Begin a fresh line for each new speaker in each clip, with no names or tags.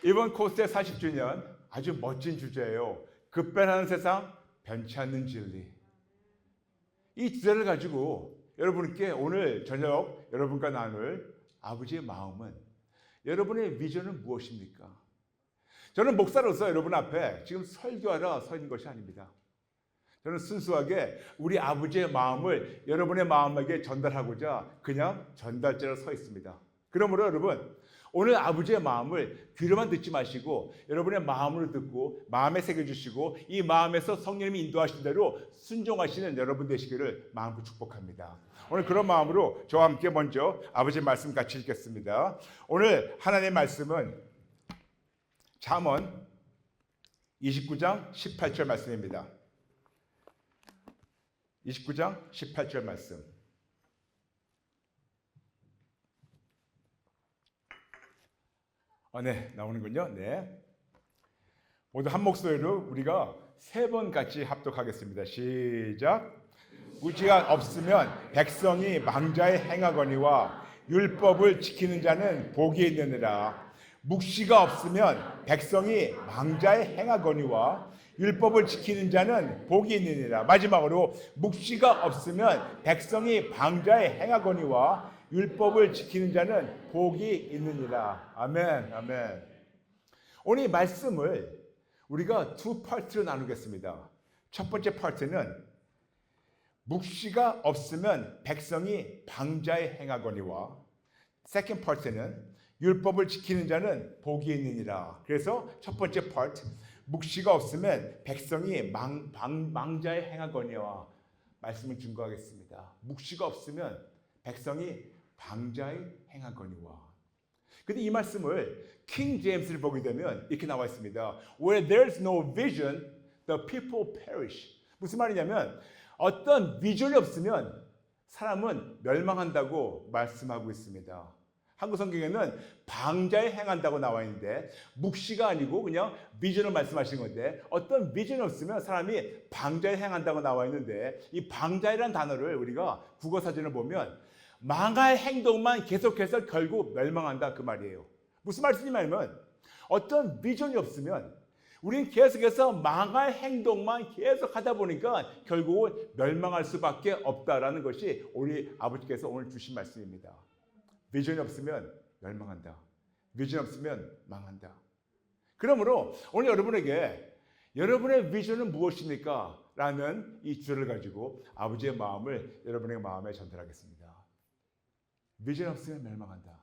이번 코스의 40주년 아주 멋진 주제예요. 급변하는 세상, 변치 않는 진리. 이 주제를 가지고 여러분께 오늘 저녁 여러분과 나눌 아버지의 마음은, 여러분의 비전은 무엇입니까? 저는 목사로서 여러분 앞에 지금 설교하러 서 있는 것이 아닙니다. 저는 순수하게 우리 아버지의 마음을 여러분의 마음에게 전달하고자 그냥 전달자로 서 있습니다. 그러므로 여러분, 오늘 아버지의 마음을 귀로만 듣지 마시고 여러분의 마음으로 듣고 마음에 새겨주시고 이 마음에서 성령님이 인도하신 대로 순종하시는 여러분 되시기를 마음으로 축복합니다. 오늘 그런 마음으로 저와 함께 먼저 아버지의 말씀 같이 읽겠습니다. 오늘 하나님의 말씀은 잠언 29장 18절 말씀입니다. 29장 18절 말씀. 네, 나오는군요. 네. 모두 한 목소리로 우리가 3번 같이 합독하겠습니다. 시작. 무지가 없으면 백성이 망자에 행하거니와 율법을 지키는 자는 복이 있느니라. 묵시가 없으면 백성이 망자에 행하거니와 율법을 지키는 자는 복이 있느니라. 마지막으로 묵시가 없으면 백성이 방자에 행하거니와 율법을 지키는 자는 복이 있느니라. 아멘, 아멘. 오늘 이 말씀을 우리가 두 파트로 나누겠습니다. 첫 번째 파트는 묵시가 없으면 백성이 방자에 행하거니와, 세컨드 파트는 율법을 지키는 자는 복이 있느니라. 그래서 첫 번째 파트, 묵시가 없으면 백성이 망자에 행하거니와 말씀을 증거하겠습니다. 묵시가 없으면 백성이 방자에 행하거니와. 근데 이 말씀을 킹 제임스를 보게 되면 이렇게 나와 있습니다. Where there's no vision, the people perish. 무슨 말이냐면 어떤 비전이 없으면 사람은 멸망한다고 말씀하고 있습니다. 한국 성경에는 방자에 행한다고 나와 있는데 묵시가 아니고 그냥 비전을 말씀하시는 건데, 어떤 비전이 없으면 사람이 방자에 행한다고 나와 있는데, 이 방자이라는 단어를 우리가 국어사전을 보면 망할 행동만 계속해서 결국 멸망한다 그 말이에요. 무슨 말씀이냐면 어떤 비전이 없으면 우리는 계속해서 망할 행동만 계속 하다 보니까 결국은 멸망할 수밖에 없다라는 것이 우리 아버지께서 오늘 주신 말씀입니다. 비전이 없으면 멸망한다. 비전이 없으면 망한다. 그러므로 오늘 여러분에게 여러분의 비전은 무엇입니까? 라는 이 주제를 가지고 아버지의 마음을 여러분의 마음에 전달하겠습니다. 비전이 없으면 멸망한다.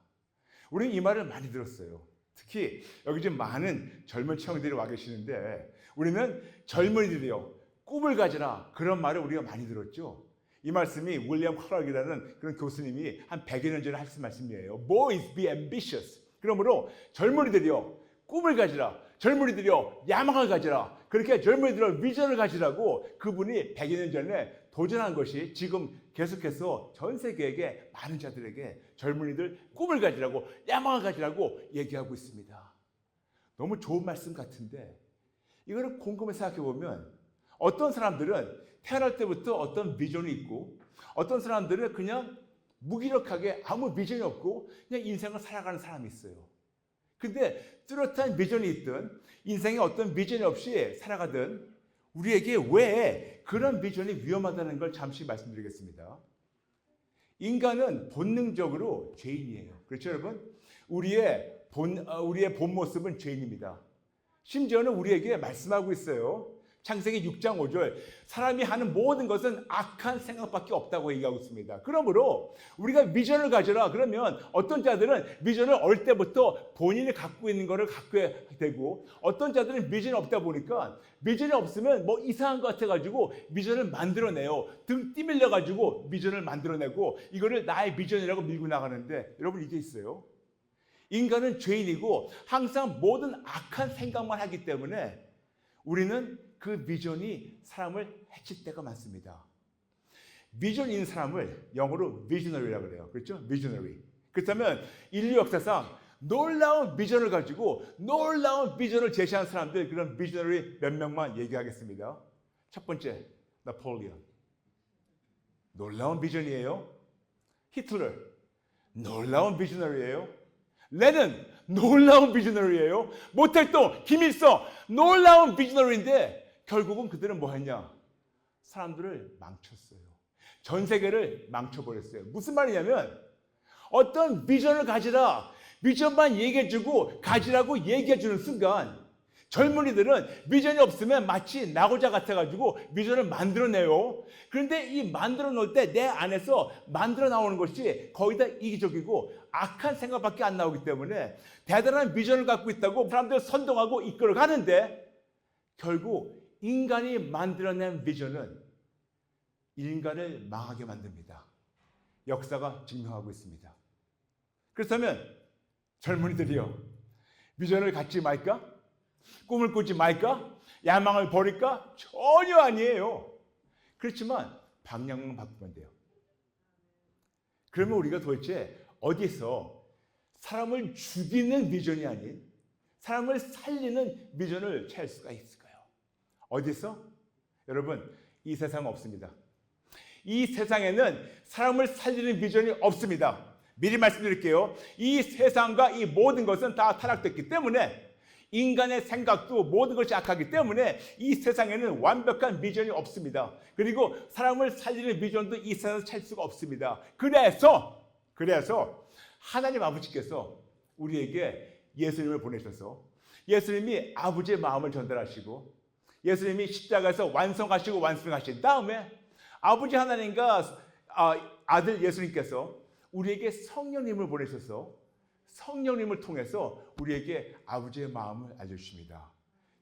우리는 이 말을 많이 들었어요. 특히 여기 지금 많은 젊은 청년들이 와 계시는데 우리는 젊은이들이요, 꿈을 가지라, 그런 말을 우리가 많이 들었죠. 이 말씀이 윌리엄 클락이라는 그런 교수님이 한 100여 년 전에 하신 말씀이에요. Boys be ambitious. 그러므로 젊은이들이요, 꿈을 가지라. 젊은이들이요, 야망을 가지라. 그렇게 젊은이들은 비전을 가지라고 그분이 100여 년 전에 도전한 것이 지금 계속해서 전 세계에게 많은 자들에게 젊은이들 꿈을 가지라고, 야망을 가지라고 얘기하고 있습니다. 너무 좋은 말씀 같은데 이거를 곰곰이 생각해 보면 어떤 사람들은 태어날 때부터 어떤 비전이 있고, 어떤 사람들은 그냥 무기력하게 아무 비전이 없고 그냥 인생을 살아가는 사람이 있어요. 근데 뚜렷한 비전이 있든 인생에 어떤 비전이 없이 살아가든 우리에게 왜 그런 비전이 위험하다는 걸 잠시 말씀드리겠습니다. 인간은 본능적으로 죄인이에요. 그렇죠, 여러분? 우리의 본 모습은 죄인입니다. 심지어는 우리에게 말씀하고 있어요. 창세기 6장 5절, 사람이 하는 모든 것은 악한 생각밖에 없다고 얘기하고 있습니다. 그러므로 우리가 비전을 가져라. 그러면 어떤 자들은 비전을 어릴 때부터 본인이 갖고 있는 것을 갖게 되고, 어떤 자들은 비전이 없다 보니까 비전이 없으면 뭐 이상한 것 같아가지고 비전을 만들어내요. 등 뛰밀려가지고 비전을 만들어내고 이거를 나의 비전이라고 밀고 나가는데, 여러분 이게 있어요. 인간은 죄인이고 항상 모든 악한 생각만 하기 때문에 우리는 그 비전이 사람을 해칠 때가 많습니다. 비전 있는 사람을 영어로 visionary라고 그래요. 그렇죠? visionary. 그렇다면 인류 역사상 놀라운 비전을 가지고 놀라운 비전을 제시한 사람들, 그런 visionary 몇 명만 얘기하겠습니다. 첫 번째, 나폴레옹. 놀라운 비전이에요. 히틀러. 놀라운 비저너리예요. 레닌. 놀라운 비즈너리예요. 모택동, 김일성 놀라운 비즈너리인데 결국은 그들은 뭐 했냐? 사람들을 망쳤어요. 전 세계를 망쳐버렸어요. 무슨 말이냐면 어떤 비전을 가지라, 비전만 얘기해주고 가지라고 얘기해주는 순간 젊은이들은 비전이 없으면 마치 낙오자 같아가지고 비전을 만들어내요. 그런데 이 만들어 놓을 때 내 안에서 만들어 나오는 것이 거의 다 이기적이고 악한 생각밖에 안 나오기 때문에 대단한 비전을 갖고 있다고 사람들을 선동하고 이끌어 가는데 결국 인간이 만들어낸 비전은 인간을 망하게 만듭니다. 역사가 증명하고 있습니다. 그렇다면 젊은이들이요, 비전을 갖지 말까? 꿈을 꾸지 말까? 야망을 버릴까? 전혀 아니에요. 그렇지만 방향만 바꾸면 돼요. 그러면 우리가 도대체 어디서 사람을 죽이는 비전이 아닌 사람을 살리는 비전을 찾을 수가 있을까요? 어디서? 여러분, 이 세상 없습니다. 이 세상에는 사람을 살리는 비전이 없습니다. 미리 말씀드릴게요. 이 세상과 이 모든 것은 다 타락됐기 때문에 인간의 생각도 모든 것이 악하기 때문에 이 세상에는 완벽한 비전이 없습니다. 그리고 사람을 살리는 비전도 이 세상에서 찾을 수가 없습니다. 그래서 하나님 아버지께서 우리에게 예수님을 보내셔서 예수님이 아버지의 마음을 전달하시고 예수님이 십자가에서 완성하신 다음에 아버지 하나님과 아들 예수님께서 우리에게 성령님을 보내셔서 성령님을 통해서 우리에게 아버지의 마음을 알려주십니다.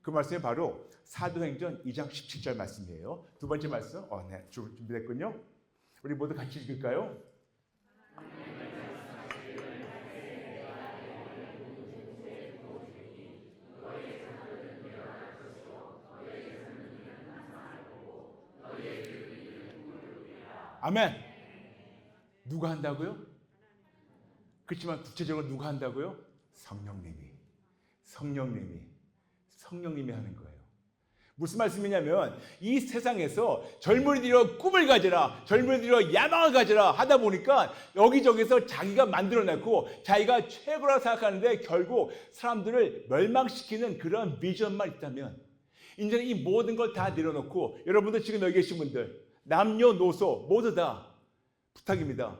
그 말씀이 바로 사도행전 2장 17절 말씀이에요. 두 번째 말씀, 네, 준비됐군요. 우리 모두 같이 읽을까요? 아멘. 누가 한다고요? 그렇지만 구체적으로 누가 한다고요? 성령님이 하는 거예요. 무슨 말씀이냐면 이 세상에서 젊은이들이 꿈을 가지라, 젊은이들이 야망을 가지라 하다 보니까 여기저기서 자기가 만들어내고 자기가 최고라고 생각하는데 결국 사람들을 멸망시키는 그런 비전만 있다면 이제는 이 모든 걸 다 내려놓고 여러분들 지금 여기 계신 분들 남녀노소 모두 다 부탁입니다.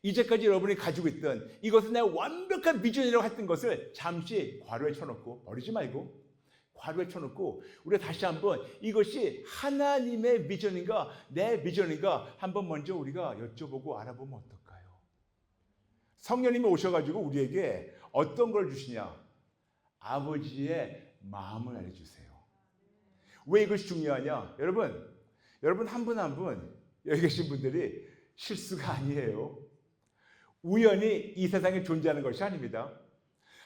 이제까지 여러분이 가지고 있던 이것은 내 완벽한 비전이라고 했던 것을 잠시 괄호에 쳐놓고 버리지 말고 괄호에 쳐놓고 우리가 다시 한번 이것이 하나님의 비전인가 내 비전인가 한번 먼저 우리가 여쭤보고 알아보면 어떨까요? 성령님이 오셔가지고 우리에게 어떤 걸 주시냐? 아버지의 마음을 알려주세요. 왜 이것이 중요하냐? 여러분 한 분 한 분 여기 계신 분들이 실수가 아니에요. 우연히 이 세상에 존재하는 것이 아닙니다.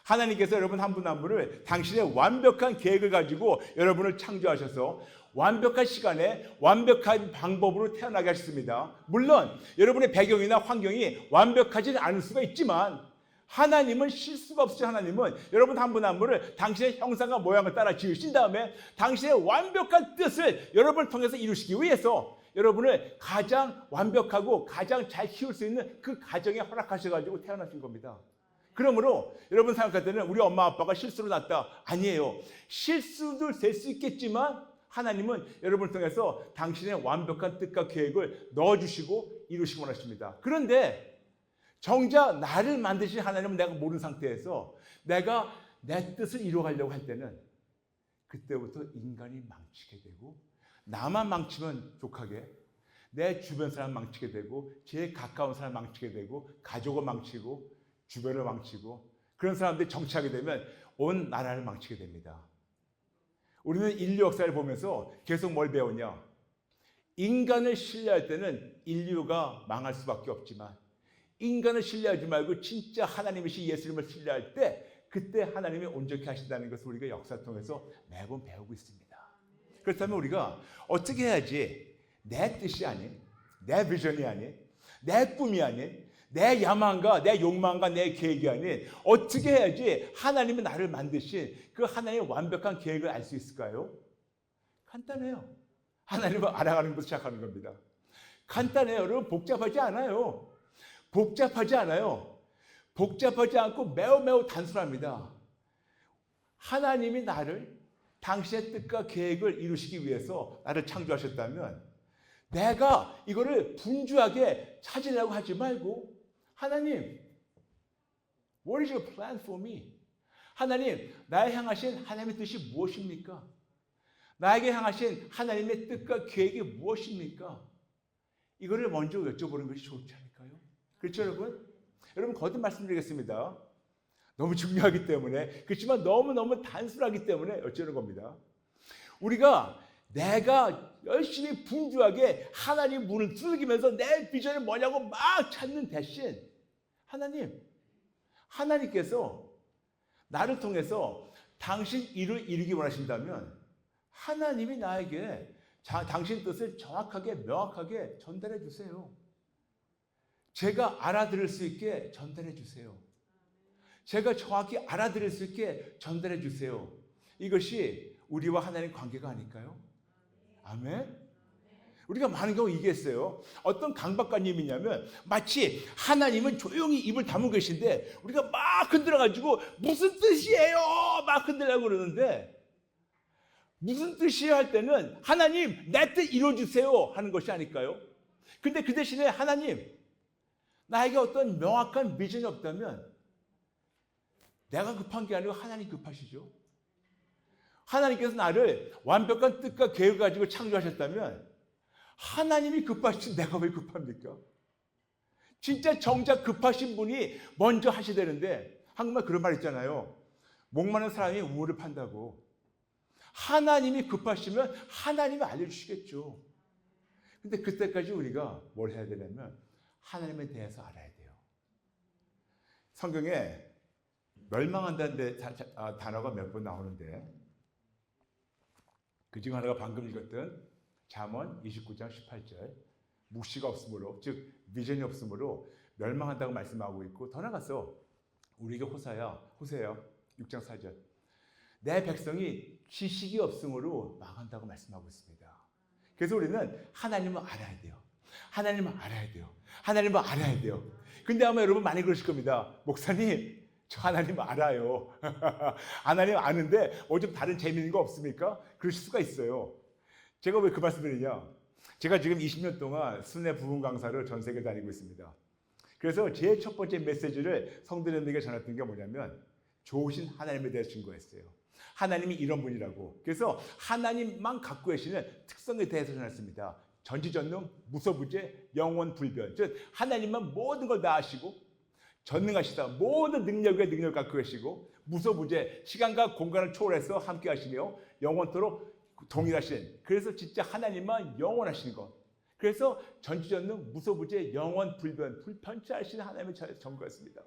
하나님께서 여러분 한 분 한 분을 당신의 완벽한 계획을 가지고 여러분을 창조하셔서 완벽한 시간에 완벽한 방법으로 태어나게 하셨습니다. 물론 여러분의 배경이나 환경이 완벽하지는 않을 수가 있지만 하나님은 실수가 없으신 하나님은 여러분 한 분 한 분을 당신의 형상과 모양을 따라 지으신 다음에 당신의 완벽한 뜻을 여러분을 통해서 이루시기 위해서 여러분을 가장 완벽하고 가장 잘 키울 수 있는 그 가정에 허락하셔가지고 태어나신 겁니다. 그러므로 여러분 생각할 때는 우리 엄마 아빠가 실수로 낳았다. 아니에요. 실수도 될 수 있겠지만 하나님은 여러분을 통해서 당신의 완벽한 뜻과 계획을 넣어주시고 이루시기 원하십니다. 그런데 정작 나를 만드신 하나님은 내가 모르는 상태에서 내가 내 뜻을 이루어가려고 할 때는 그때부터 인간이 망치게 되고 나만 망치면 족하게 내 주변 사람 망치게 되고 제일 가까운 사람 망치게 되고 가족을 망치고 주변을 망치고 그런 사람들이 정치하게 되면 온 나라를 망치게 됩니다. 우리는 인류 역사를 보면서 계속 뭘 배우냐? 인간을 신뢰할 때는 인류가 망할 수밖에 없지만 인간을 신뢰하지 말고 진짜 하나님이신 예수님을 신뢰할 때 그때 하나님이 온전케 하신다는 것을 우리가 역사를 통해서 매번 배우고 있습니다. 그렇다면 우리가 어떻게 해야지 내 뜻이 아닌 내 비전이 아닌 내 꿈이 아닌 내 야망과 내 욕망과 내 계획이 아닌 어떻게 해야지 하나님이 나를 만드신 그 하나님의 완벽한 계획을 알 수 있을까요? 간단해요. 하나님을 알아가는 것부터 시작하는 겁니다. 간단해요. 여러분 복잡하지 않아요. 복잡하지 않고 매우 단순합니다. 하나님이 나를 당신의 뜻과 계획을 이루시기 위해서 나를 창조하셨다면 내가 이거를 분주하게 찾으려고 하지 말고 하나님, what is your plan for me? 하나님, 나에 향하신 하나님의 뜻이 무엇입니까? 나에게 향하신 하나님의 뜻과 계획이 무엇입니까? 이거를 먼저 여쭤보는 것이 좋지 않을까요? 그렇죠, 여러분? 여러분, 거듭 말씀드리겠습니다. 너무 중요하기 때문에, 그렇지만 너무너무 단순하기 때문에 여쭤는 겁니다. 우리가 내가 열심히 분주하게 하나님 문을 두들기면서 내 비전이 뭐냐고 막 찾는 대신 하나님께서 나를 통해서 당신 일을 이루기 원하신다면 하나님이 나에게 당신 뜻을 정확하게 명확하게 전달해 주세요. 제가 알아들을 수 있게 전달해 주세요. 제가 정확히 알아들을 수 있게 전달해 주세요. 이것이 우리와 하나님 관계가 아닐까요? 아멘. 우리가 많은 경우 얘기했어요. 어떤 강박관념이냐면 마치 하나님은 조용히 입을 다물고 계신데 우리가 막 흔들어가지고 무슨 뜻이에요? 막 흔들려고 그러는데 무슨 뜻이에요? 할 때는 하나님 내 뜻 이루어주세요 하는 것이 아닐까요? 근데 그 대신에 하나님 나에게 어떤 명확한 비전이 없다면 내가 급한 게 아니고 하나님 급하시죠. 하나님께서 나를 완벽한 뜻과 계획을 가지고 창조하셨다면 하나님이 급하시지 내가 왜 급합니까? 진짜 정작 급하신 분이 먼저 하셔야 되는데 한국말 그런 말 있잖아요. 목마른 사람이 우물을 판다고. 하나님이 급하시면 하나님이 알려주시겠죠. 근데 그때까지 우리가 뭘 해야 되냐면 하나님에 대해서 알아야 돼요. 성경에 멸망한다는 단어가 몇 번 나오는데 그중 하나가 방금 읽었던 잠언 29장 18절 묵시가 없으므로 즉 비전이 없으므로 멸망한다고 말씀하고 있고 더 나아가서 우리에게 호세아 6장 4절 내 백성이 지식이 없으므로 망한다고 말씀하고 있습니다. 그래서 우리는 하나님을 알아야 돼요. 하나님을 알아야 돼요. 하나님을 알아야 돼요. 근데 아마 여러분 많이 그러실 겁니다. 목사님 저 하나님 알아요. 하나님 아는데 좀 다른 재미있는 거 없습니까? 그러실 수가 있어요. 제가 왜 그 말씀드리냐? 제가 지금 20년 동안 순회 부흥 강사를 전 세계 다니고 있습니다. 그래서 제 첫 번째 메시지를 성도님들에게 전했던 게 뭐냐면 좋으신 하나님에 대해서 증거했어요. 하나님이 이런 분이라고. 그래서 하나님만 갖고 계시는 특성에 대해서 전했습니다. 전지전능, 무소부재, 영원불변. 즉 하나님만 모든 걸 다 아시고 전능하시다. 모든 능력을 갖고 계시고 무소부재, 시간과 공간을 초월해서 함께 하시며 영원토록 동일하신. 그래서 진짜 하나님만 영원하신 것. 그래서 전지전능, 무소부재, 영원불변, 불편치 않으신 하나님을 전거했습니다.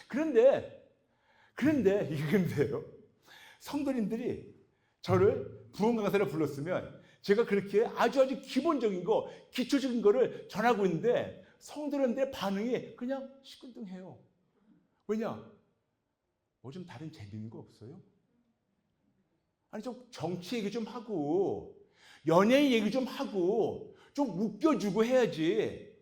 그런데 이건데요. 성도님들이 저를 부흥 강사를 불렀으면 제가 그렇게 아주 기본적인 거, 기초적인 거를 전하고 있는데 성도님들의 반응이 그냥 시큰둥해요. 왜냐? 뭐 좀 다른 재미있는 거 없어요? 아니 좀 정치 얘기 좀 하고 연예인 얘기 좀 하고 좀 웃겨주고 해야지.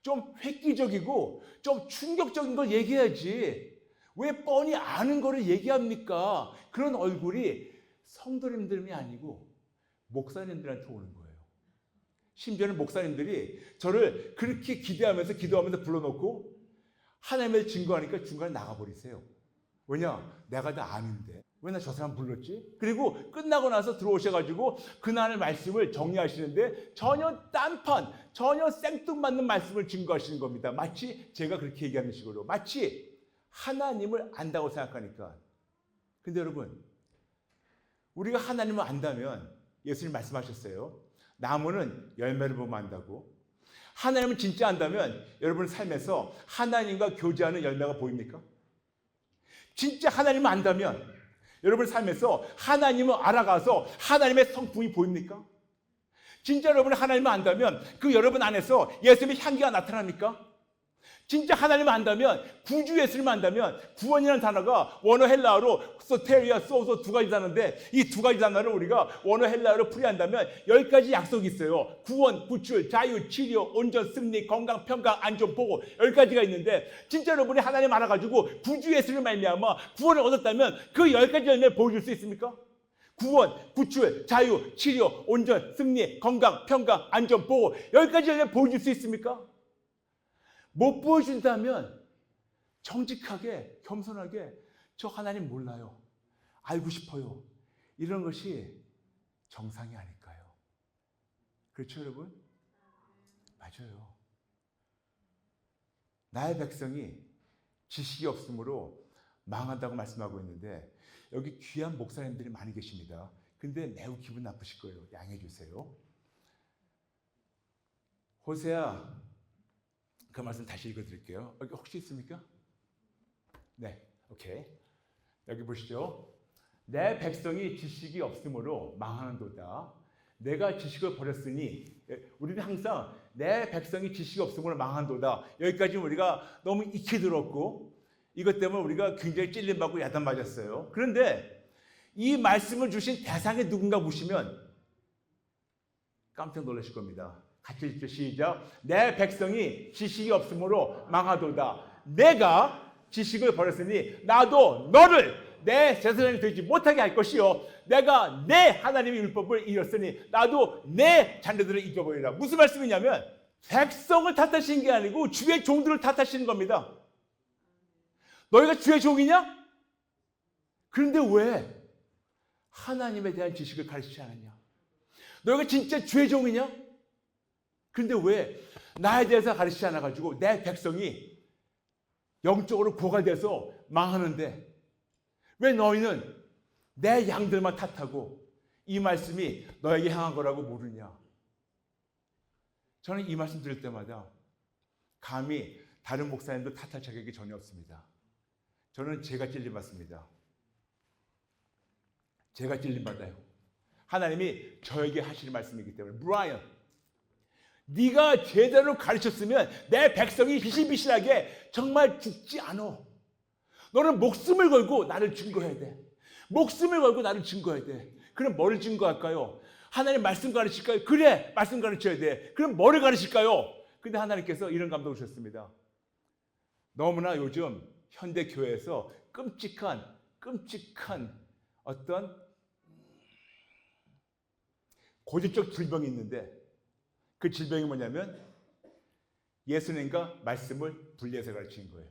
좀 획기적이고 좀 충격적인 걸 얘기해야지. 왜 뻔히 아는 거를 얘기합니까? 그런 얼굴이 성도님들이 아니고 목사님들한테 오는 거예요. 심지어는 목사님들이 저를 그렇게 기도하면서 불러놓고 하나님의 증거하니까 중간에 나가버리세요. 왜냐? 내가 다 아는데 왜 나 저 사람 불렀지? 그리고 끝나고 나서 들어오셔가지고 그날의 말씀을 정리하시는데 전혀 딴판, 전혀 생뚱맞는 말씀을 증거하시는 겁니다. 마치 제가 그렇게 얘기하는 식으로 마치 하나님을 안다고 생각하니까. 근데 여러분 우리가 하나님을 안다면 예수님 말씀하셨어요. 나무는 열매를 보면 안다고. 하나님을 진짜 안다면 여러분 삶에서 하나님과 교제하는 열매가 보입니까? 진짜 하나님을 안다면 여러분 삶에서 하나님을 알아가서 하나님의 성품이 보입니까? 진짜 여러분 하나님을 안다면 그 여러분 안에서 예수님의 향기가 나타납니까? 진짜 하나님을 안다면, 구주 예수님을 안다면 구원이라는 단어가 원어 헬라어로 소테리아, 소소 두 가지 단어인데 이 두 가지 단어를 우리가 원어 헬라어로 풀이한다면 10가지 약속이 있어요. 구원, 구출, 자유, 치료, 온전, 승리, 건강, 평강, 안전, 보호 10가지가 있는데 진짜 여러분이 하나님 알아가지고 구주 예수를 말미암아 구원을 얻었다면 그 10가지 열매 보여줄 수 있습니까? 구원, 구출, 자유, 치료, 온전, 승리, 건강, 평강, 안전, 보호 10가지 열매 보여줄 수 있습니까? 못 보여준다면 정직하게 겸손하게 저 하나님 몰라요. 알고 싶어요. 이런 것이 정상이 아닐까요? 그렇죠 여러분? 맞아요. 나의 백성이 지식이 없으므로 망한다고 말씀하고 있는데 여기 귀한 목사님들이 많이 계십니다. 근데 매우 기분 나쁘실 거예요. 양해해 주세요. 호세아 그 말씀 다시 읽어드릴게요. 여기 혹시 있습니까? 네, 오케이. 여기 보시죠. 내 백성이 지식이 없으므로 망하는도다. 내가 지식을 버렸으니 우리는 항상 내 백성이 지식이 없으므로 망한도다. 여기까지 우리가 너무 익히 들었고 이것 때문에 우리가 굉장히 찔림받고 야단맞았어요. 그런데 이 말씀을 주신 대상이 누군가 보시면 깜짝 놀라실 겁니다. 같이 읽죠. 시작. 내 백성이 지식이 없으므로 망하도다. 내가 지식을 버렸으니 나도 너를 내 제사장이 되지 못하게 할 것이요. 내가 내 하나님의 율법을 잃었으니 나도 내 자녀들을 잊어버리라. 무슨 말씀이냐면 백성을 탓하시는 게 아니고 주의 종들을 탓하시는 겁니다. 너희가 주의 종이냐? 그런데 왜 하나님에 대한 지식을 가르치지 않았냐? 너희가 진짜 주의 종이냐? 그런데 왜 나에 대해서 가르치지 않아가지고 내 백성이 영적으로 고갈돼서 망하는데 왜 너희는 내 양들만 탓하고 이 말씀이 너에게 향한 거라고 모르냐? 저는 이 말씀 들을 때마다 감히 다른 목사님도 탓할 자격이 전혀 없습니다. 저는 제가 찔림받습니다. 제가 찔림받아요. 하나님이 저에게 하시는 말씀이기 때문에. 브라이언, 네가 제대로 가르쳤으면 내 백성이 비실비실하게 정말 죽지 않아. 너는 목숨을 걸고 나를 증거해야 돼. 목숨을 걸고 나를 증거해야 돼. 그럼 뭐를 증거할까요? 하나님 말씀 가르칠까요? 그래, 말씀 가르쳐야 돼. 그럼 뭐를 가르칠까요? 근데 하나님께서 이런 감동을 주셨습니다. 너무나 요즘 현대 교회에서 끔찍한 어떤 고질적 질병이 있는데 그 질병이 뭐냐면 예수님과 말씀을 분리해서 가르치는 거예요.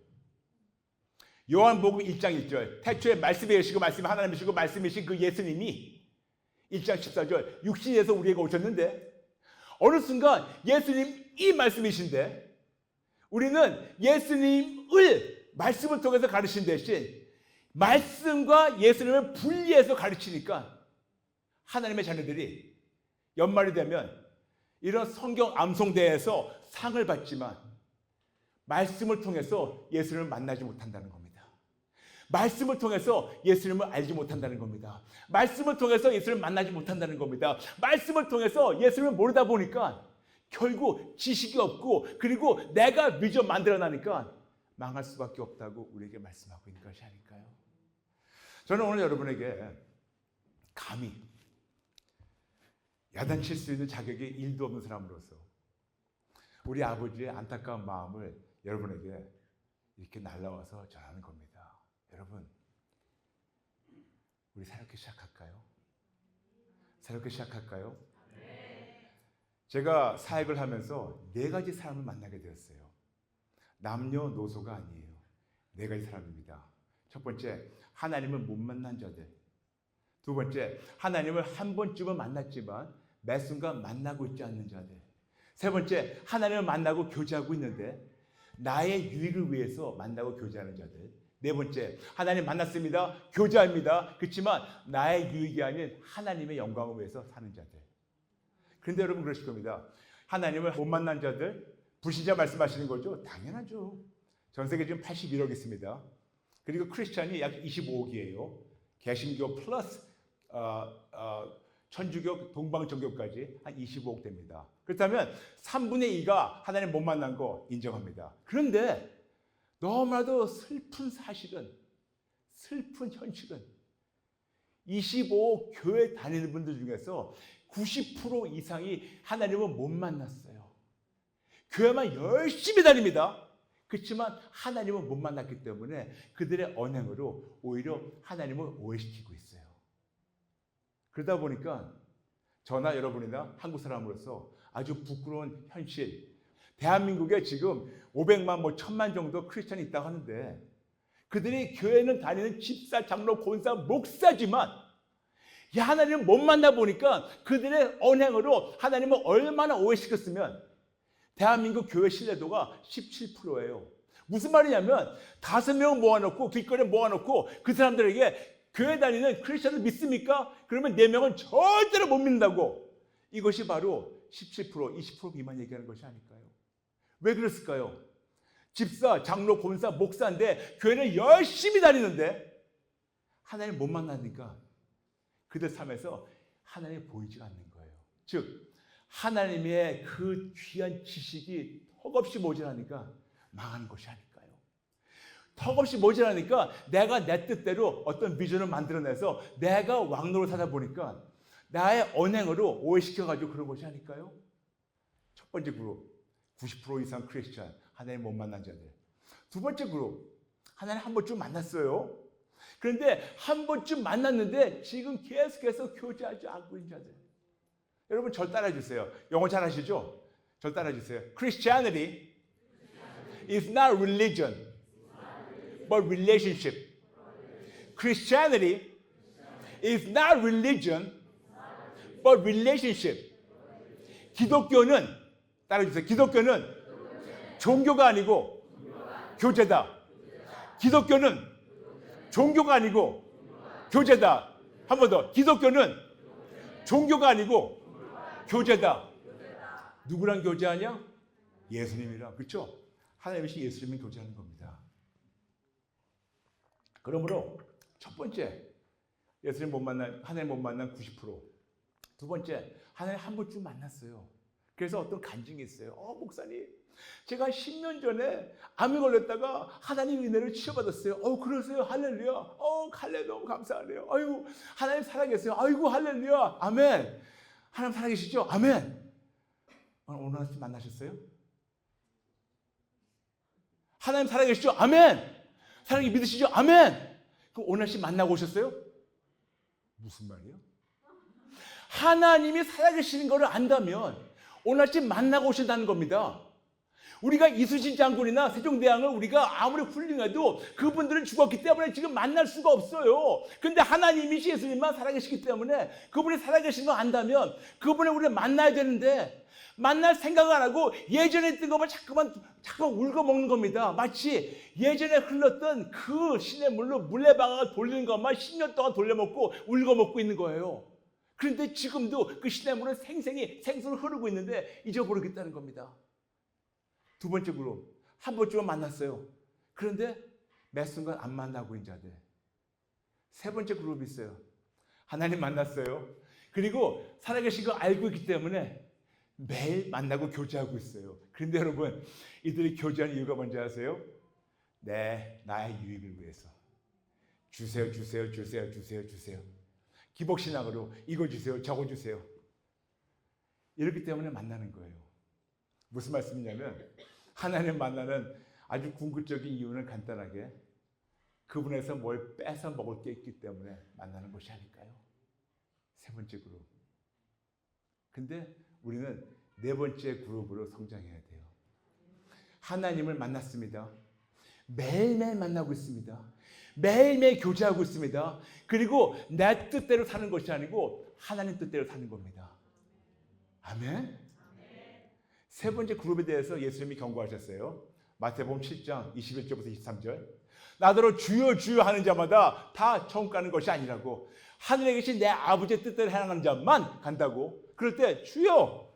요한복음 1장 1절 태초에 말씀이 계시고 말씀이 하나님이시고 말씀이신 그 예수님이 1장 14절 육신에서 우리에게 오셨는데 어느 순간 예수님이 말씀이신데 우리는 예수님을 말씀을 통해서 가르친 대신 말씀과 예수님을 분리해서 가르치니까 하나님의 자녀들이 연말이 되면 이런 성경 암송대회에서 상을 받지만 말씀을 통해서 예수님을 만나지 못한다는 겁니다. 말씀을 통해서 예수님을 알지 못한다는 겁니다. 말씀을 통해서 예수님을 만나지 못한다는 겁니다. 말씀을 통해서 예수님을 모르다 보니까 결국 지식이 없고 그리고 내가 미저 만들어나니까 망할 수밖에 없다고 우리에게 말씀하고 있는 것이 아닐까요? 저는 오늘 여러분에게 감히 야단칠 수 있는 자격이 일도 없는 사람으로서 우리 아버지의 안타까운 마음을 여러분에게 이렇게 날라와서 전하는 겁니다. 여러분, 우리 새롭게 시작할까요? 새롭게 시작할까요? 제가 사역을 하면서 4가지 사람을 만나게 되었어요. 남녀노소가 아니에요. 4가지 사람입니다. 첫 번째, 하나님을 못 만난 자들. 두 번째, 하나님을 한 번쯤은 만났지만 매 순간 만나고 있지 않는 자들. 세 번째, 하나님을 만나고 교제하고 있는데 나의 유익을 위해서 만나고 교제하는 자들. 네 번째, 하나님 만났습니다. 교제합니다. 그렇지만 나의 유익이 아닌 하나님의 영광을 위해서 사는 자들. 그런데 여러분 그러실 겁니다. 하나님을 못 만난 자들, 불신자 말씀하시는 거죠? 당연하죠. 전 세계 지금 81억 있습니다. 그리고 크리스찬이 약 25억이에요. 개신교 플러스 천주교, 동방정교까지 한 25억 됩니다. 그렇다면 3분의 2가 하나님 못 만난 거 인정합니다. 그런데 너무나도 슬픈 사실은, 슬픈 현실은 25억 교회 다니는 분들 중에서 90% 이상이 하나님을 못 만났어요. 교회만 열심히 다닙니다. 그렇지만 하나님을 못 만났기 때문에 그들의 언행으로 오히려 하나님을 오해시키고 있어요. 그러다 보니까 저나 여러분이나 한국 사람으로서 아주 부끄러운 현실, 대한민국에 지금 500만, 1000만 정도 크리스천이 있다고 하는데 그들이 교회는 다니는 집사, 장로, 권사, 목사지만 하나님을 못 만나보니까 그들의 언행으로 하나님을 얼마나 오해시켰으면 대한민국 교회 신뢰도가 17%예요. 무슨 말이냐면 5명 모아놓고 길거리에 모아놓고 그 사람들에게 교회 다니는 크리스천을 믿습니까? 그러면 4명은 절대로 못 믿는다고. 이것이 바로 17%, 20% 미만 얘기하는 것이 아닐까요? 왜 그랬을까요? 집사, 장로, 권사, 목사인데 교회는 열심히 다니는데 하나님 못 만나니까 그들 삶에서 하나님이 보이지가 않는 거예요. 즉 하나님의 그 귀한 지식이 턱없이 모자라니까 망하는 것이 아닐까요? 턱없이 모자라니까 내가 내 뜻대로 어떤 비전을 만들어내서 내가 왕노를 사다 보니까 나의 언행으로 오해시켜가지고 그런 것이 아닐까요? 첫 번째 그룹, 90% 이상 크리스천, 하나님 못 만난 자들. 두 번째 그룹, 하나님 한 번쯤 만났어요. 그런데 한 번쯤 만났는데 지금 계속해서 교제하지 않고 있는 자들. 여러분 절 따라해 주세요. 영어 잘 하시죠? 절 따라해 주세요. Christianity is not religion, but relationship. Christianity is not religion, but relationship. 기독교는 따라해 주세요. 기독교는 종교가 아니고 교제다. 기독교는 종교가 아니고 교제다. 한 번 더. 기독교는 종교가 아니고 교제다. 누구랑 교제하냐? 예수님이랑. 그렇죠? 하나님이신 예수님이 교제하는 겁니다. 그러므로 첫 번째, 예수님 못 만난, 하나님 못 만난 90%. 두 번째, 하나님 한 번쯤 만났어요. 그래서 어떤 간증이 있어요. 목사님, 제가 10년 전에 암이 걸렸다가 하나님 은혜를 치유받았어요. 그러세요? 할렐루야. 할렐루야. 너무 감사하네요. 아이고, 하나님 살아계세요. 아이고, 할렐루야. 아멘. 하나님 살아계시죠? 아멘. 오늘 아침 만나셨어요? 하나님 살아계시죠? 아멘. 하나님 믿으시죠? 아멘. 그럼 오늘 아침 만나고 오셨어요? 무슨 말이에요? 하나님이 살아계시는 것을 안다면 오늘 아침 만나고 오신다는 겁니다. 우리가 이순신 장군이나 세종대왕을 우리가 아무리 훌륭해도 그분들은 죽었기 때문에 지금 만날 수가 없어요. 근데 하나님이시 예수님만 살아계시기 때문에 그분이 살아계신 거 안다면 그분을 우리가 만나야 되는데 만날 생각을 안 하고 예전에 했던 것만 자꾸만 울고 먹는 겁니다. 마치 예전에 흘렀던 그 시냇물로 물레방아가 돌리는 것만 10년 동안 돌려먹고 울고 먹고 있는 거예요. 그런데 지금도 그 시냇물은 생생히 흐르고 있는데 잊어버리겠다는 겁니다. 두 번째 그룹, 한 번쯤은 만났어요. 그런데 매 순간 안 만나고 있는 자들. 세 번째 그룹이 있어요. 하나님 만났어요. 그리고 살아계신 거 알고 있기 때문에 매일 만나고 교제하고 있어요. 그런데 여러분, 이들이 교제하는 이유가 뭔지 아세요? 나의 유익을 위해서. 주세요. 기복신앙으로 이거 주세요, 저거 주세요. 이렇기 때문에 만나는 거예요. 무슨 말씀이냐면 하나님 만나는 아주 궁극적인 이유는 간단하게 그분에서 뭘 뺏어 먹을 게 있기 때문에 만나는 것이 아닐까요? 세 번째 그룹. 근데 우리는 네 번째 그룹으로 성장해야 돼요. 하나님을 만났습니다. 매일매일 만나고 있습니다. 매일매일 교제하고 있습니다. 그리고 내 뜻대로 사는 것이 아니고 하나님 뜻대로 사는 겁니다. 아멘? 세 번째 그룹에 대해서 예수님이 경고하셨어요. 마태복음 7장 21절부터 23절. 나더러 주여 주여 하는 자마다 다 천국 가는 것이 아니라고. 하늘에 계신 내 아버지의 뜻대로 행하는 자만 간다고. 그럴 때 주여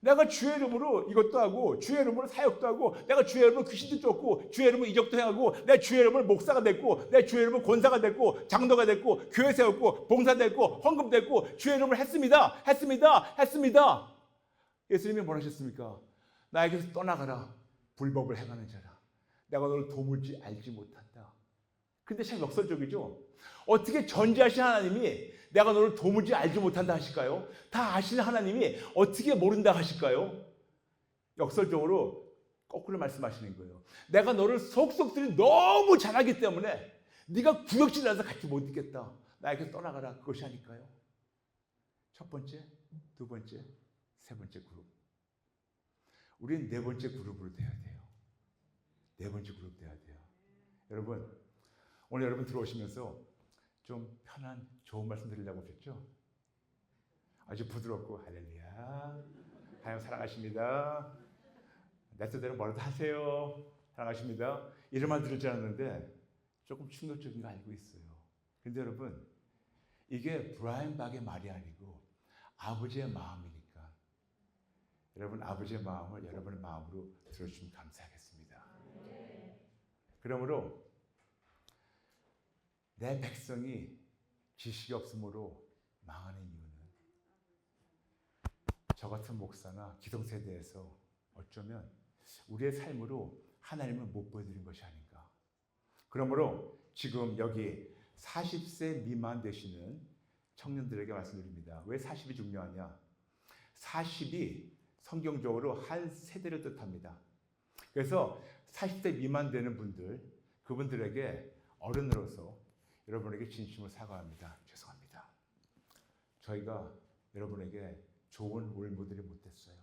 내가 주의 이름으로 이것도 하고 주의 이름으로 사역도 하고 내가 주의 이름으로 귀신도 쫓고 주의 이름으로 이적도 행하고 내가 주의 이름으로 목사가 됐고 내가 주의 이름으로 권사가 됐고 장로가 됐고 교회 세웠고 봉사 됐고 헌금 됐고 주의 이름으로 했습니다. 예수님이 뭐라 하셨습니까? 나에게서 떠나가라. 불법을 행하는 자라. 내가 너를 도무지 알지 못한다. 근데 참 역설적이죠. 어떻게 전지하신 하나님이 내가 너를 도무지 알지 못한다 하실까요? 다 아시는 하나님이 어떻게 모른다 하실까요? 역설적으로 거꾸로 말씀하시는 거예요. 내가 너를 속속들이 너무 잘하기 때문에 네가 구역질 나서 같이 못 있겠다. 나에게 떠나가라. 그것이 아닐까요? 첫 번째, 두 번째, 세 번째 그룹. 우리는 네 번째 그룹으로 돼야 돼요. 네 번째 그룹 돼야 돼요. 여러분, 오늘 여러분 들어오시면서 좀 편한 좋은 말씀 드리려고 오셨죠? 아주 부드럽고 할렐루야, 하나님 사랑하십니다. 내 뜻대로 뭐라도 하세요. 사랑하십니다. 이런 말 들을 줄 알았는데 조금 충격적인 거 알고 있어요. 근데 여러분, 이게 브라이언 박의 말이 아니고 아버지의 마음이니까 여러분 아버지의 마음을 여러분의 마음으로 들어주시면 감사하겠습니다. 그러므로 내 백성이 지식이 없으므로 망하는 이유는 저 같은 목사나 기성세대에서 어쩌면 우리의 삶으로 하나님을 못 보여드린 것이 아닌가. 그러므로 지금 여기 40세 미만 되시는 청년들에게 말씀드립니다. 왜 40이 중요하냐? 40이 성경적으로 한 세대를 뜻합니다. 그래서 40대 미만 되는 분들, 그분들에게 어른으로서 여러분에게 진심으로 사과합니다. 죄송합니다. 저희가 여러분에게 좋은 롤모델이 못됐어요.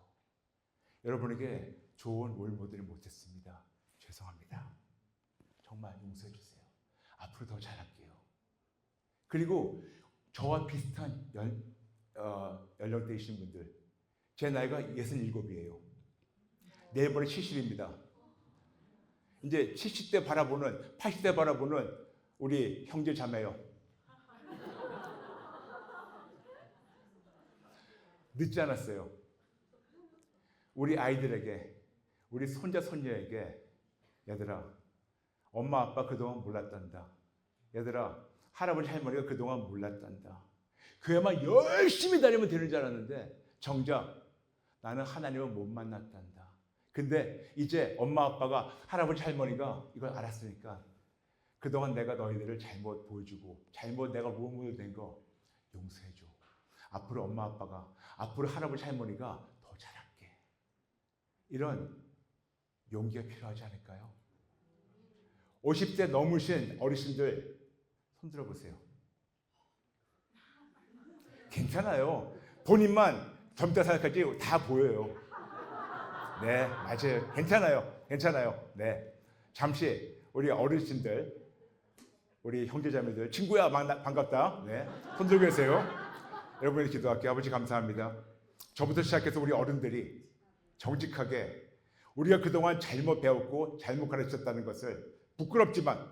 여러분에게 좋은 롤모델이 못됐습니다. 죄송합니다. 정말 용서해 주세요. 앞으로 더 잘할게요. 그리고 저와 비슷한 연령대이신 분들, 제 나이가 67이에요. 내일 모레 70입니다. 이제 70대 바라보는, 80대 바라보는 우리 형제 자매요. 늦지 않았어요. 우리 아이들에게, 우리 손자 손녀에게 얘들아, 엄마 아빠 그동안 몰랐단다. 얘들아, 할아버지 할머니가 그동안 몰랐단다. 교회만 열심히 다니면 되는 줄 알았는데 정작 나는 하나님을 못 만났단다. 근데 이제 엄마 아빠가 할아버지 할머니가 이걸 알았으니까 그동안 내가 너희들을 잘못 보여주고 잘못 내가 무모로 된 거 용서해줘. 앞으로 엄마 아빠가, 앞으로 할아버지 할머니가 더 잘할게. 이런 용기가 필요하지 않을까요? 50대 넘으신 어르신들 손 들어보세요. 괜찮아요. 본인만 젊다 생각하지 다 보여요. 네, 맞아요. 괜찮아요. 네, 잠시 우리 어르신들, 우리 형제자매들, 친구야 반갑다. 네, 손 들고 계세요. 여러분이 기도할게요. 아버지 감사합니다. 저부터 시작해서 우리 어른들이 정직하게 우리가 그동안 잘못 배웠고 잘못 가르쳤다는 것을 부끄럽지만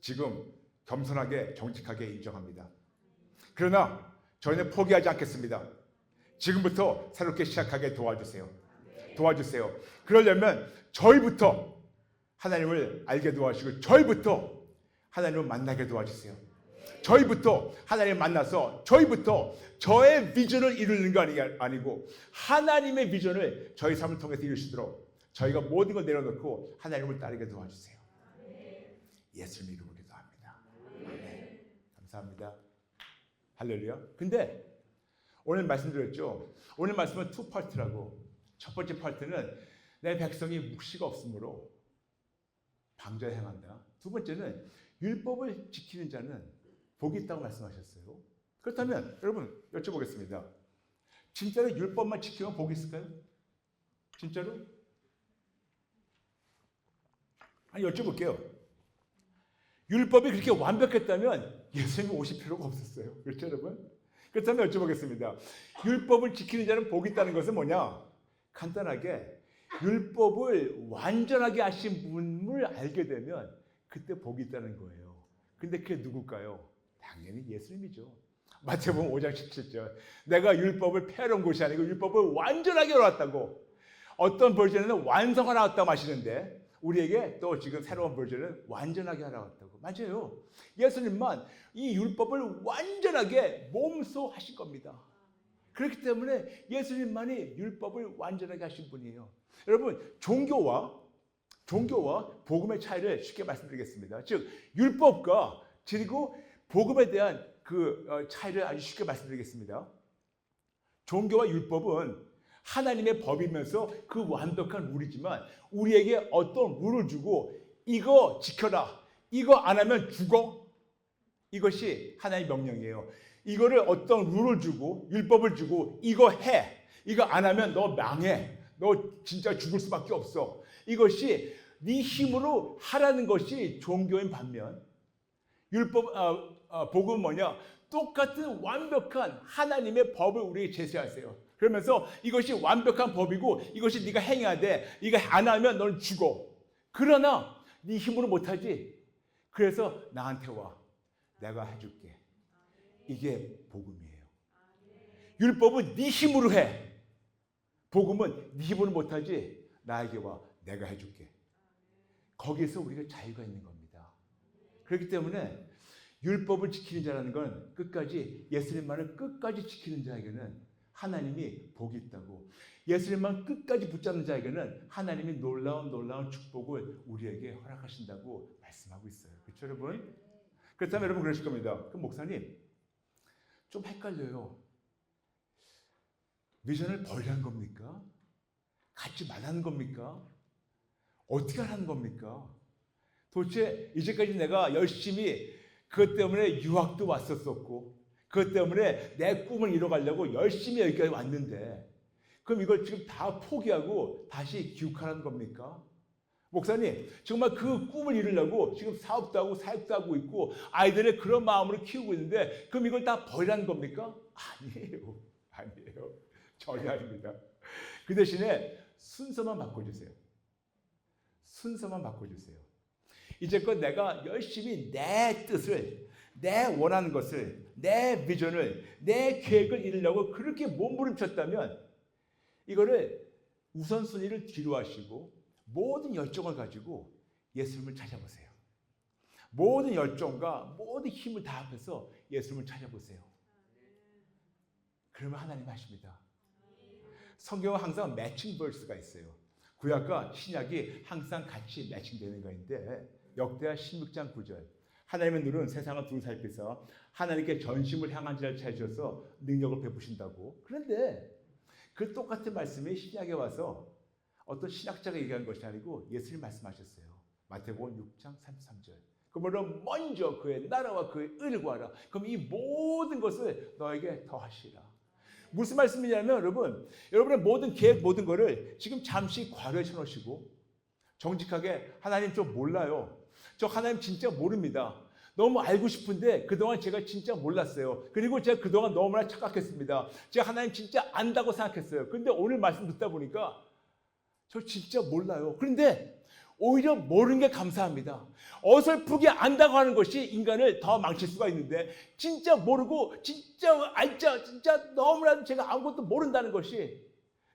지금 겸손하게 정직하게 인정합니다. 그러나 저희는 포기하지 않겠습니다. 지금부터 새롭게 시작하게 도와주세요. 그러려면 저희부터 하나님을 알게 도와주시고 저희부터 하나님을 만나게 도와주세요. 저희부터 하나님을 만나서 저희부터 저의 비전을 이루는 거 아니고 하나님의 비전을 저희 삶을 통해서 이루시도록 저희가 모든 걸 내려놓고 하나님을 따르게 도와주세요. 예수님 이름으로 기도합니다. 아멘. 감사합니다. 할렐루야. 근데 오늘 말씀드렸죠. 오늘 말씀은 투 파트라고. 첫 번째 파트는 내 백성이 묵시가 없으므로 방자에 행한다. 두 번째는 율법을 지키는 자는 복이 있다고 말씀하셨어요. 그렇다면 여러분 여쭤보겠습니다. 진짜로 율법만 지키면 복이 있을까요? 진짜로? 아니 여쭤볼게요. 율법이 그렇게 완벽했다면 예수님이 오실 필요가 없었어요. 그렇죠 여러분? 그렇다면 여쭤보겠습니다. 율법을 지키는 자는 복이 있다는 것은 뭐냐? 간단하게 율법을 완전하게 하신 분을 알게 되면 그때 복이 있다는 거예요. 근데 그게 누굴까요? 당연히 예수님이죠. 마태복음 5장 17절. 내가 율법을 폐해놓은 것이 아니고 율법을 완전하게 이루었다고. 어떤 버전에는 완성하라 왔다고 하시는데 우리에게 또 지금 새로운 버전은 완전하게 하라 왔다고. 맞아요. 예수님만 이 율법을 완전하게 몸소 하신 겁니다. 그렇기 때문에 예수님만이 율법을 완전하게 하신 분이에요. 여러분, 종교와 복음의 차이를 쉽게 말씀드리겠습니다. 즉 율법과 그리고 복음에 대한 그 차이를 아주 쉽게 말씀드리겠습니다. 종교와 율법은 하나님의 법이면서 그 완벽한 룰이지만 우리에게 어떤 룰을 주고 이거 지켜라, 이거 안 하면 죽어, 이것이 하나님의 명령이에요. 이거를 어떤 룰을 주고 율법을 주고 이거 해, 이거 안 하면 너 망해, 너 진짜 죽을 수밖에 없어, 이것이 네 힘으로 하라는 것이 종교인 반면 복음은 뭐냐? 똑같은 완벽한 하나님의 법을 우리에게 제시하세요. 그러면서 이것이 완벽한 법이고 이것이 네가 행해야 돼, 이거 안 하면 너는 죽어. 그러나 네 힘으로 못하지. 그래서 나한테 와, 내가 해줄게. 이게 복음이에요. 율법은 네 힘으로 해. 복음은 네 힘으로 못하지. 나에게 와, 내가 해줄게. 거기에서 우리가 자유가 있는 겁니다. 그렇기 때문에 율법을 지키는 자라는 건 끝까지, 예수님만을 끝까지 지키는 자에게는 하나님이 복이 있다고, 예수님만 끝까지 붙잡는 자에게는 하나님이 놀라운 축복을 우리에게 허락하신다고 말씀하고 있어요. 그렇죠, 여러분? 그렇다면 여러분 그러실 겁니다. 그럼 목사님, 좀 헷갈려요. 비전을 버리라는 겁니까? 갖지 말라는 겁니까? 어떻게 하라는 겁니까? 도대체 이제까지 내가 열심히 그것 때문에 유학도 왔었었고 그것 때문에 내 꿈을 이뤄가려고 열심히 여기까지 왔는데 그럼 이걸 지금 다 포기하고 다시 기욱하라는 겁니까? 목사님, 정말 그 꿈을 이루려고 지금 사업도 하고 사역도 하고 있고 아이들의 그런 마음으로 키우고 있는데 그럼 이걸 다 버리라는 겁니까? 아니에요. 전혀 아닙니다. 그 대신에 순서만 바꿔주세요. 순서만 바꿔주세요. 이제껏 내가 열심히 내 뜻을, 내 원하는 것을, 내 비전을, 내 계획을 이루려고 그렇게 몸부림쳤다면 이거를 우선순위를 뒤로 하시고 모든 열정을 가지고 예수님을 찾아보세요. 모든 열정과 모든 힘을 다 합해서 예수님을 찾아보세요. 그러면 하나님 하십니다. 성경은 항상 매칭 벌스가 있어요. 구약과 신약이 항상 같이 매칭되는 거인데 역대하 16장 9절 하나님의 눈은 세상을 두루 살피사 하나님께 전심을 향한 자를 찾으셔서 능력을 베푸신다고. 그런데 그 똑같은 말씀이 신약에 와서 어떤 신학자가 얘기한 것이 아니고 예수님 말씀하셨어요. 마태복음 6장 33절. 그러므로 먼저 그의 나라와 그의 의를 구하라. 그럼 이 모든 것을 너에게 더하시라. 무슨 말씀이냐면 여러분의 모든 계획 모든 거를 지금 잠시 과로에 쳐놓으시고 정직하게 하나님 좀 몰라요. 저 하나님 진짜 모릅니다. 너무 알고 싶은데 그동안 제가 진짜 몰랐어요. 그리고 제가 그동안 너무나 착각했습니다. 제가 하나님 진짜 안다고 생각했어요. 그런데 오늘 말씀 듣다 보니까 저 진짜 몰라요. 그런데 오히려 모르는 게 감사합니다. 어설프게 안다고 하는 것이 인간을 더 망칠 수가 있는데 진짜 모르고 진짜 알자 진짜 너무나도 제가 아무것도 모른다는 것이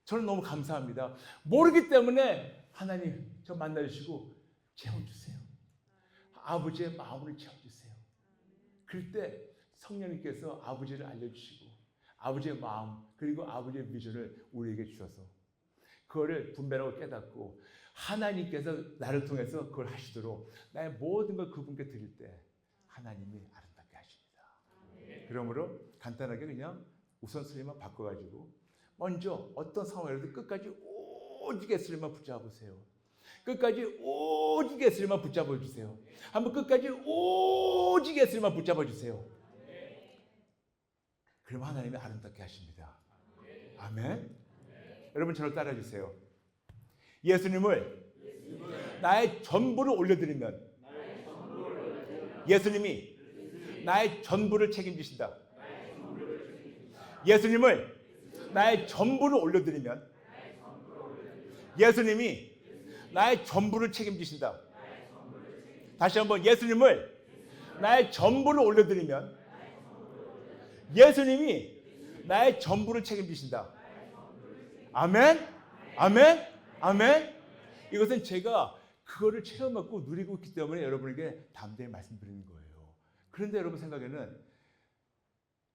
저는 너무 감사합니다. 모르기 때문에 하나님 저 만나주시고 채워주세요. 아버지의 마음을 채워주세요. 그럴 때 성령님께서 아버지를 알려주시고 아버지의 마음 그리고 아버지의 비전을 우리에게 주셔서 그거를 분별하고 깨닫고 하나님께서 나를 통해서 그걸 하시도록 나의 모든 걸 그분께 드릴 때 하나님이 아름답게 하십니다. 그러므로 간단하게 그냥 우선순위만 바꿔가지고 먼저 어떤 상황이라도 끝까지 오직 예수님만 붙잡으세요. 끝까지 오직 예수님만 붙잡아 주세요. 한번 끝까지 오직 예수님만 붙잡아 주세요. 그러면 하나님이 아름답게 하십니다. 아멘. 여러분 저를 따라 주세요. 예수님을 나의 전부를 올려드리면 예수님이 나의 전부를 책임지신다. 예수님을 나의 전부를 올려드리면 예수님이 나의 전부를 책임지신다. 다시 한번 예수님을 나의 전부를 올려드리면 예수님이 나의 전부를 책임지신다. 아멘? 아멘? 아멘? 이것은 제가 그거를 체험하고 누리고 있기 때문에 여러분에게 담대히 말씀드리는 거예요. 그런데 여러분 생각에는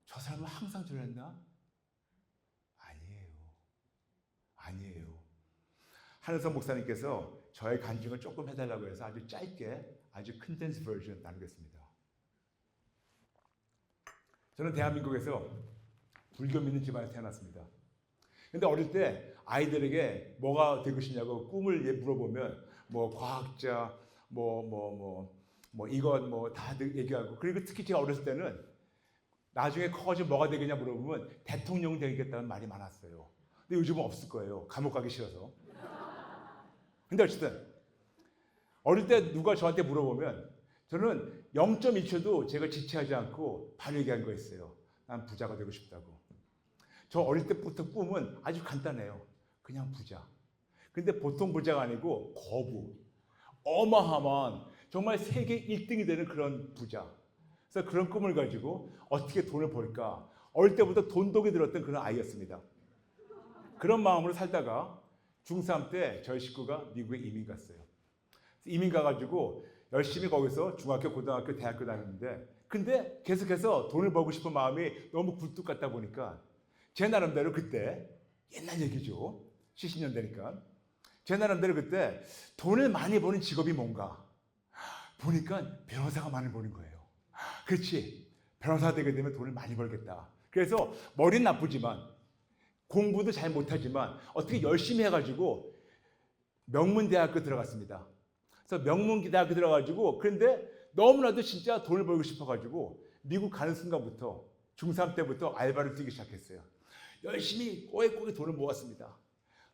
저 사람은 항상 저랬나? 아니에요. 아니에요. 한은석 목사님께서 저의 간증을 조금 해달라고 해서 아주 짧게 아주 컨덴스 버전 나누겠습니다. 저는 대한민국에서 불교 믿는 집안에 태어났습니다. 근데 어릴 때 아이들에게 뭐가 되고 싶냐고 꿈을 물어보면 뭐 과학자, 이것 다 얘기하고, 그리고 특히 제가 어렸을 때는 나중에 커가지고 뭐가 되겠냐 물어보면 대통령 되겠다는 말이 많았어요. 근데 요즘은 없을 거예요. 감옥 가기 싫어서. 근데 어쨌든 어릴 때 누가 저한테 물어보면 저는 0.1초도 제가 지체하지 않고 바로 얘기한 거 있어요. 난 부자가 되고 싶다고. 저 어릴 때부터 꿈은 아주 간단해요. 그냥 부자. 근데 보통 부자가 아니고 거부. 어마어마한 정말 세계 1등이 되는 그런 부자. 그래서 그런 꿈을 가지고 어떻게 돈을 벌까. 어릴 때부터 돈독이 들었던 그런 아이였습니다. 그런 마음으로 살다가 중3 때 저희 식구가 미국에 이민 갔어요. 이민 가가지고 열심히 거기서 중학교, 고등학교, 대학교 다녔는데, 근데 계속해서 돈을 벌고 싶은 마음이 너무 굴뚝 같다 보니까 제 나름대로 그때, 옛날 얘기죠. 70년대니까. 제 나름대로 그때 돈을 많이 버는 직업이 뭔가 보니까 변호사가 많이 버는 거예요. 그렇지. 변호사 되게 되면 돈을 많이 벌겠다. 그래서 머리는 나쁘지만 공부도 잘 못하지만 어떻게 열심히 해가지고 명문대학교 들어갔습니다. 그래서 명문대학교 들어가가지고, 그런데 너무나도 진짜 돈을 벌고 싶어가지고 미국 가는 순간부터 중3 때부터 알바를 뛰기 시작했어요. 열심히 꼬깃꼬깃 돈을 모았습니다.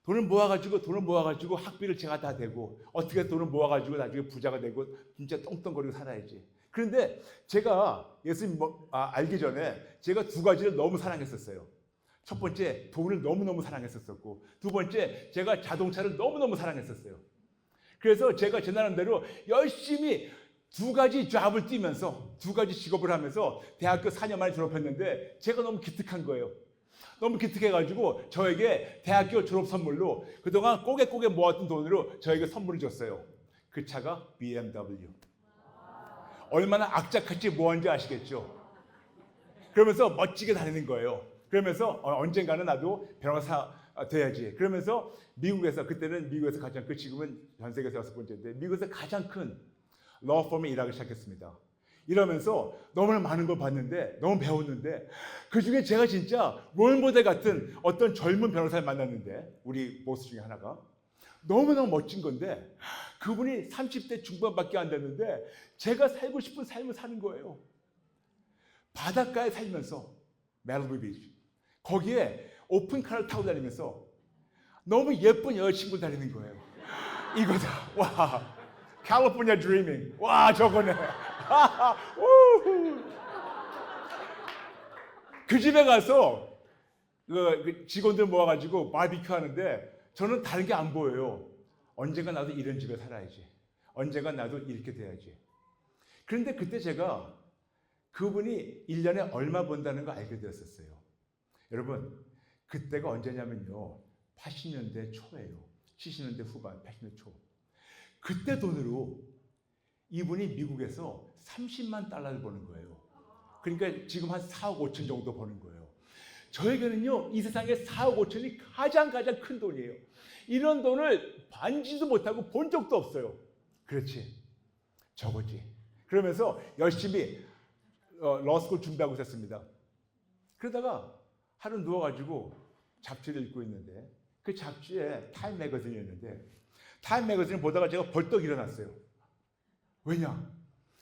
돈을 모아가지고 학비를 제가 다 대고 어떻게 돈을 모아가지고 나중에 부자가 되고 진짜 똥똥거리고 살아야지. 그런데 제가 예수님 알기 전에 제가 두 가지를 너무 사랑했었어요. 첫 번째, 돈을 너무너무 사랑했었고, 두 번째, 제가 자동차를 너무너무 사랑했었어요. 그래서 제가 제 나름대로 열심히 두 가지 잡을 뛰면서 두 가지 직업을 하면서 대학교 4년 만에 졸업했는데 제가 너무 기특한 거예요. 너무 기특해가지고 저에게 대학교 졸업 선물로 그동안 꼬개꼬개 모았던 돈으로 저에게 선물을 줬어요. 그 차가 BMW. 얼마나 악착같이 모았는지 아시겠죠? 그러면서 멋지게 다니는 거예요. 그러면서 언젠가는 나도 변호사 돼야지. 그러면서 미국에서, 그때는 미국에서 가장 큰, 지금은 전 세계에서 6번째인데 미국에서 가장 큰 러펌에 일하기 시작했습니다. 이러면서 너무 많은 걸 봤는데, 너무 배웠는데, 그 중에 제가 진짜 롤모델 같은 어떤 젊은 변호사를 만났는데, 우리 보스 중에 하나가 너무너무 멋진 건데, 그분이 30대 중반밖에 안 됐는데 제가 살고 싶은 삶을 사는 거예요. 바닷가에 살면서, 멜리부 비치, 거기에 오픈카를 타고 다니면서 너무 예쁜 여자친구를 다니는 거예요. 이거다. 와, 캘리포니아 드리밍. 와, 저거네. 그 집에 가서 그 직원들 모아가지고 바비큐 하는데 저는 다른 게 안 보여요. 언젠가 나도 이런 집에 살아야지. 언젠가 나도 이렇게 돼야지. 그런데 그때 제가 그분이 1년에 얼마 번다는 거 알게 되었었어요. 여러분, 그때가 언제냐면요, 80년대 초예요. 70년대 후반, 80년대 초. 그때 돈으로 이분이 미국에서 30만 달러를 버는 거예요. 그러니까 지금 한 4억 5천 정도 버는 거예요. 저에게는요, 이 세상에 4억 5천이 가장 큰 돈이에요. 이런 돈을 반지도 못하고 본 적도 없어요. 그렇지, 저거지. 그러면서 열심히 러스쿨 준비하고 있었습니다. 그러다가 하루 누워가지고 잡지를 읽고 있는데, 그 잡지에 타임 매거진이었는데, 타임 매거진을 보다가 제가 벌떡 일어났어요. 왜냐?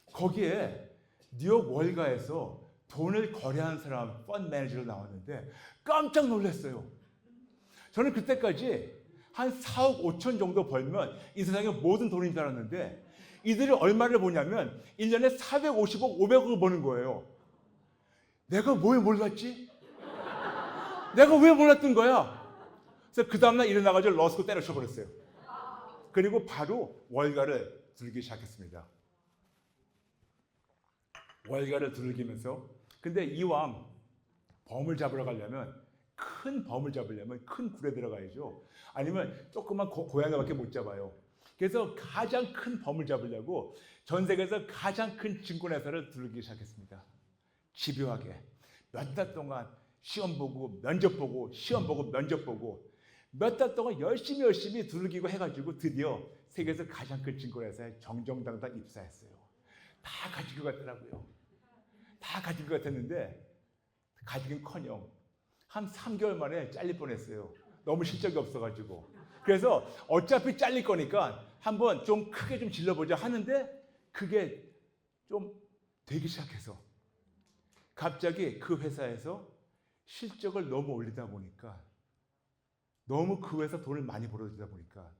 거기에 뉴욕 월가에서 돈을 거래하는 사람, 펀드 매니저로 나왔는데 깜짝 놀랐어요. 저는 그때까지 한 4억 5천 정도 벌면 이 세상의 모든 돈인 줄 알았는데, 이들이 얼마를 버냐면 1년에 450억, 500억을 버는 거예요. 내가 뭘 몰랐지? 내가 왜 몰랐던 거야? 그래서 그 다음날 일어나가지고 러스쿨 때려쳐버렸어요. 그리고 바로 월가를 들기 시작했습니다. 월가를 들기면서, 근데 이왕 범을 잡으러 가려면 큰 범을 잡으려면 큰 굴에 들어가야죠. 아니면 조그만 고양이밖에 못 잡아요. 그래서 가장 큰 범을 잡으려고 전 세계에서 가장 큰 증권회사를 두르기 시작했습니다. 집요하게 몇 달 동안 시험 보고 면접 보고 시험 보고 면접 보고 몇 달 동안 열심히 두들기고 해가지고 드디어 세계에서 가장 큰 증권회사에 정정당당 입사했어요. 다 가지고 갔더라고요. 다 가지고 갔었는데 가지긴커녕 한 3개월 만에 잘릴 뻔했어요. 너무 실적이 없어가지고. 그래서 어차피 잘릴 거니까 한번 좀 크게 좀 질러보자 하는데 그게 좀 되기 시작해서 갑자기 그 회사에서 실적을 너무 올리다 보니까 너무 그 회사 돈을 많이 벌어들이다 보니까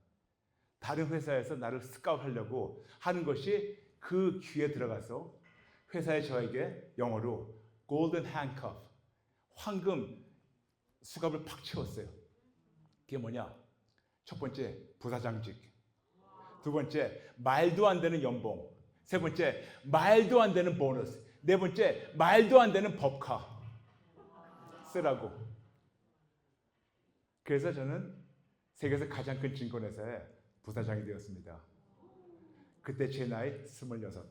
다른 회사에서 나를 스카우트하려고 하는 것이 그 귀에 들어가서 회사에 저에게 영어로 골든 handcuff, 황금 수갑을 팍 채웠어요. 그게 뭐냐? 첫 번째 부사장직, 두 번째 말도 안 되는 연봉, 세 번째 말도 안 되는 보너스, 네 번째 말도 안 되는 법카 쓰라고. 그래서 저는 세계에서 가장 큰 증권회사의 부사장이 되었습니다. 그때 제 나이 26.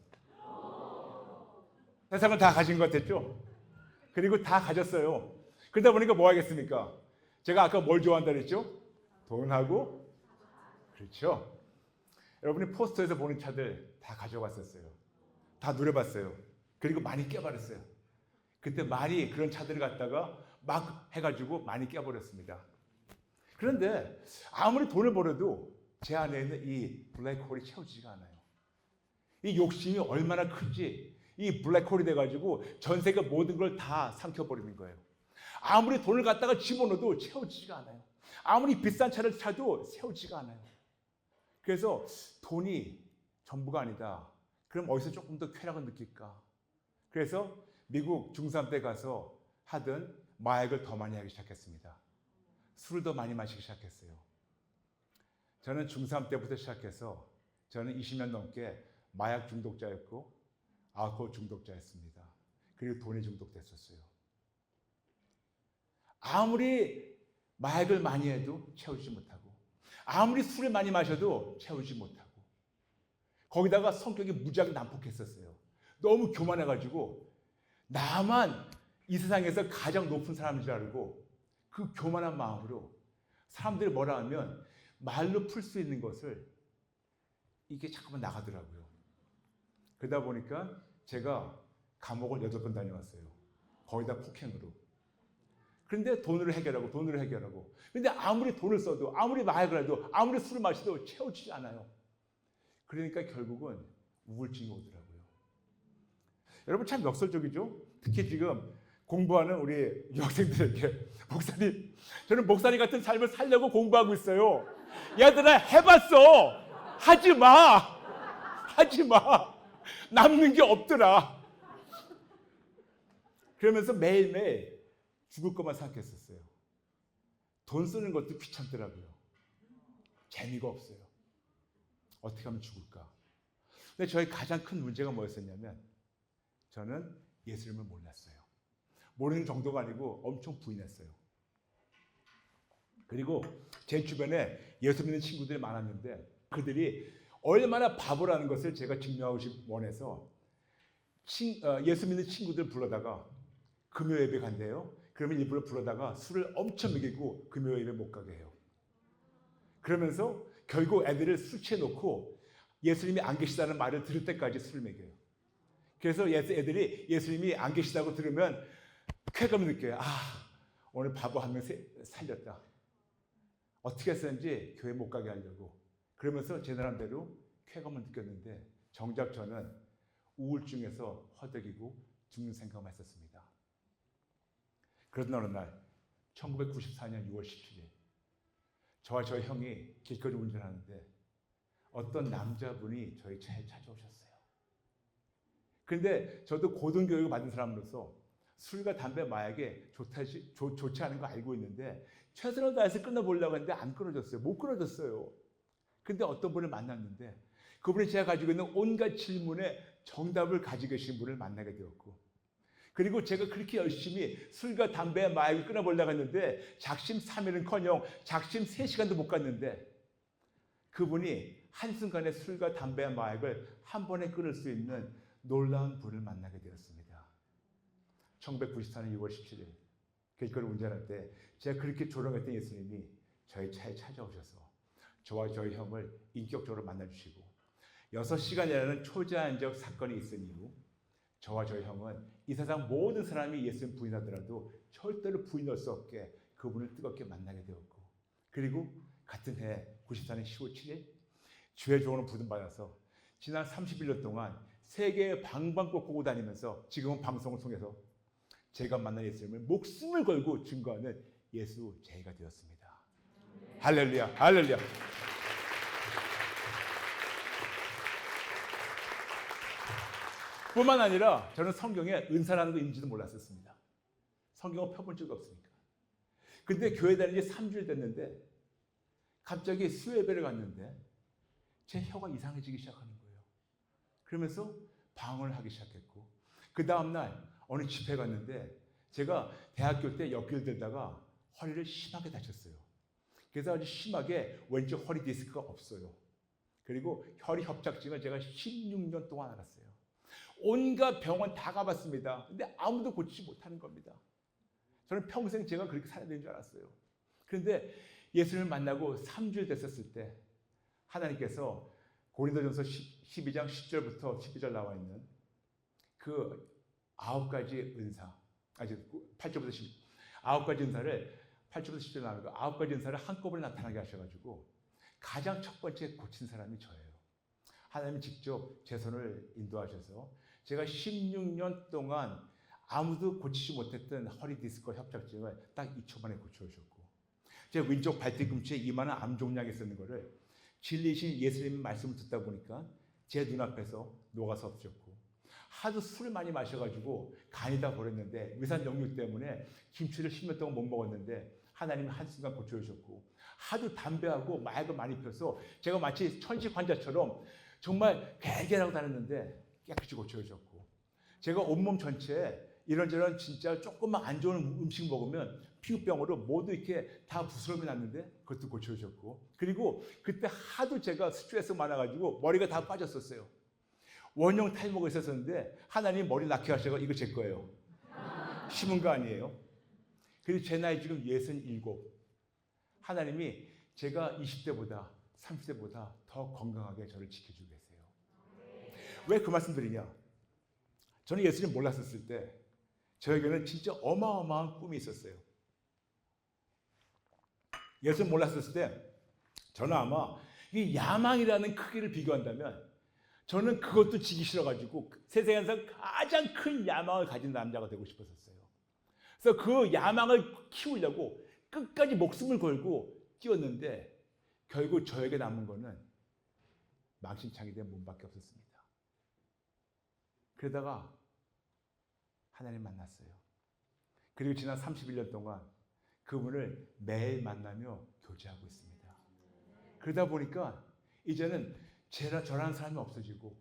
세상을 다 가진 것 같았죠? 그리고 다 가졌어요. 그러다 보니까 뭐 하겠습니까? 제가 아까 뭘 좋아한다 그랬죠? 돈하고, 그렇죠? 여러분이 포스터에서 보는 차들 다 가져갔었어요. 다 누려봤어요. 그리고 많이 깨버렸어요. 그때 많이 그런 차들을 갖다가 막 해가지고 많이 깨버렸습니다. 그런데 아무리 돈을 벌어도 제 안에 있는 이 블랙홀이 채워지지가 않아요. 이 욕심이 얼마나 큰지 이 블랙홀이 돼가지고 전 세계 모든 걸 다 삼켜버리는 거예요. 아무리 돈을 갖다가 집어넣어도 채워지지가 않아요. 아무리 비싼 차를 타도 채워지지가 않아요. 그래서 돈이 전부가 아니다. 그럼 어디서 조금 더 쾌락을 느낄까? 그래서 미국 중3 때 가서 하던 마약을 더 많이 하기 시작했습니다. 술을 더 많이 마시기 시작했어요. 저는 중3 때부터 시작해서 저는 20년 넘게 마약 중독자였고 알코올 중독자였습니다. 그리고 돈에 중독됐었어요. 아무리 마약을 많이 해도 채우지 못하고 아무리 술을 많이 마셔도 채우지 못하고 거기다가 성격이 무지하게 난폭했었어요. 너무 교만해가지고 나만 이 세상에서 가장 높은 사람인 줄 알고 그 교만한 마음으로 사람들이 뭐라 하면 말로 풀 수 있는 것을 이게 자꾸만 나가더라고요. 그러다 보니까 제가 감옥을 8번 다녀왔어요. 거의 다 폭행으로. 그런데 돈으로 해결하고. 그런데 아무리 돈을 써도 아무리 마약을 해도 아무리 술을 마셔도 채워지지 않아요. 그러니까 결국은 우울증이 오더라고요. 여러분 참 역설적이죠? 특히 지금 공부하는 우리 유학생들에게 목사님, 저는 목사님 같은 삶을 살려고 공부하고 있어요. 얘들아 해봤어. 하지 마. 남는 게 없더라. 그러면서 매일매일 죽을 것만 생각했었어요. 돈 쓰는 것도 귀찮더라고요. 재미가 없어요. 어떻게 하면 죽을까? 근데 저희 가장 큰 문제가 뭐였었냐면 저는 예수님을 몰랐어요. 모르는 정도가 아니고 엄청 부인했어요. 그리고 제 주변에 예수 믿는 친구들이 많았는데 그들이 얼마나 바보라는 것을 제가 증명하고 원해서 예수 믿는 친구들 불러다가 금요 예배 간대요. 그러면 일부러 불러다가 술을 엄청 먹이고 금요 예배 못 가게 해요. 그러면서 결국 애들을 술 취해놓고 예수님이 안 계시다는 말을 들을 때까지 술을 먹여요. 그래서 애들이 예수님이 안 계시다고 들으면 쾌감을 느껴요. 오늘 바보 한 명 살렸다. 어떻게 했었는지 교회 못 가게 하려고. 그러면서 제 나름대로 쾌감을 느꼈는데 정작 저는 우울증에서 허덕이고 죽는 생각만 했었습니다. 그러던 어느 날 1994년 6월 17일 저와 저희 형이 길거리 운전하는데 어떤 남자분이 저희 차에 찾아오셨어요. 그런데 저도 고등교육을 받은 사람으로서 술과 담배, 마약에 좋지 않은 거 알고 있는데 최선을 다해서 끊어보려고 했는데 안 끊어졌어요. 못 끊어졌어요. 근데 어떤 분을 만났는데 그분이 제가 가지고 있는 온갖 질문에 정답을 가지고 계신 분을 만나게 되었고 그리고 제가 그렇게 열심히 술과 담배, 마약을 끊어보려고 했는데 작심 3일은커녕 작심 3시간도 못 갔는데 그분이 한순간에 술과 담배, 마약을 한 번에 끊을 수 있는 놀라운 분을 만나게 되었습니다. 1994년 6월 17일 길거리 운전할 때 제가 그렇게 조롱했던 예수님이 저희 차에 찾아오셔서 저와 저희 형을 인격적으로 만나주시고 6시간이라는 초제한적 사건이 있은 이후 저와 저희 형은 이 세상 모든 사람이 예수님 부인하더라도 절대로 부인할 수 없게 그분을 뜨겁게 만나게 되었고 그리고 같은 해 94년 10월 7일 주의 종으로 부름받아서 지난 31년 동안 세계에 방방곡곡 다니면서 지금은 방송을 통해서 제가 만난 예수님을 목숨을 걸고 증거하는 예수 제이가 되었습니다. 할렐루야, 할렐루야. 뿐만 아니라 저는 성경에 은사라는 거 있는지도 몰랐었습니다. 성경을 펴본 적이 없으니까. 근데 교회 다닌 지 3주일 됐는데 갑자기 수요예배를 갔는데 제 혀가 이상해지기 시작하는 거예요. 그러면서 방언을 하기 시작했고 그 다음날 어느 집회 갔는데 제가 대학교 때 옆길 들다가 허리를 심하게 다쳤어요. 그래서 아주 심하게 왼쪽 허리 디스크가 없어요. 그리고 허리 협착증을 제가 16년 동안 알았어요. 온갖 병원 다 가봤습니다. 근데 아무도 고치지 못하는 겁니다. 저는 평생 제가 그렇게 살아야 되는 줄 알았어요. 그런데 예수님을 만나고 3주일 됐었을 때 하나님께서 고린도전서 12장 10절부터 12절 나와 있는 그 9가지 은사, 8절부터 9가지 은사를 8절부터 10절 나오는 거 9가지 은사를 한꺼번에 나타나게 하셔가지고 가장 첫 번째 고친 사람이 저예요. 하나님이 직접 제 손을 인도하셔서 제가 16년 동안 아무도 고치지 못했던 허리 디스크 협착증을 딱 2초 만에 고쳐주셨고 제 왼쪽 발뒤꿈치에 이만한 암종양이 있었는 거를 진리이신 예수님의 말씀을 듣다 보니까 제 눈앞에서 녹아서 없어졌고 하도 술을 많이 마셔가지고 간이 다 버렸는데 위산 역류 때문에 김치를 10년 동안 못 먹었는데 하나님이 한순간 고쳐주셨고 하도 담배하고 마약을 많이 펴서 제가 마치 천식 환자처럼 정말 개개라고 다녔는데 깨끗이 고쳐주셨고 제가 온몸 전체에 이런저런 진짜 조금만 안 좋은 음식 먹으면 피부병으로 모두 이렇게 다 부스럼이 났는데 그것도 고쳐주셨고 그리고 그때 하도 제가 스트레스 많아가지고 머리가 다 빠졌었어요. 원형 탈모가 있었는데 하나님 머리 낳게 하셔서 이거 제 거예요. 심은 거 아니에요. 그리고 제 나이 지금 67. 하나님이 제가 20대보다 30대보다 더 건강하게 저를 지켜주고 계세요. 왜 그 말씀 드리냐? 저는 예수님 몰랐었을 때 저에게는 진짜 어마어마한 꿈이 있었어요. 예수님 몰랐었을 때 저는 아마 이 야망이라는 크기를 비교한다면 저는 그것도 지기 싫어가지고 세상에서 가장 큰 야망을 가진 남자가 되고 싶었었어요. 그래서 그 야망을 키우려고 끝까지 목숨을 걸고 뛰었는데 결국 저에게 남은 거는 망신창이 된 몸밖에 없었습니다. 그러다가 하나님 만났어요. 그리고 지난 31년 동안 그분을 매일 만나며 교제하고 있습니다. 그러다 보니까 이제는 저라는 사람이 없어지고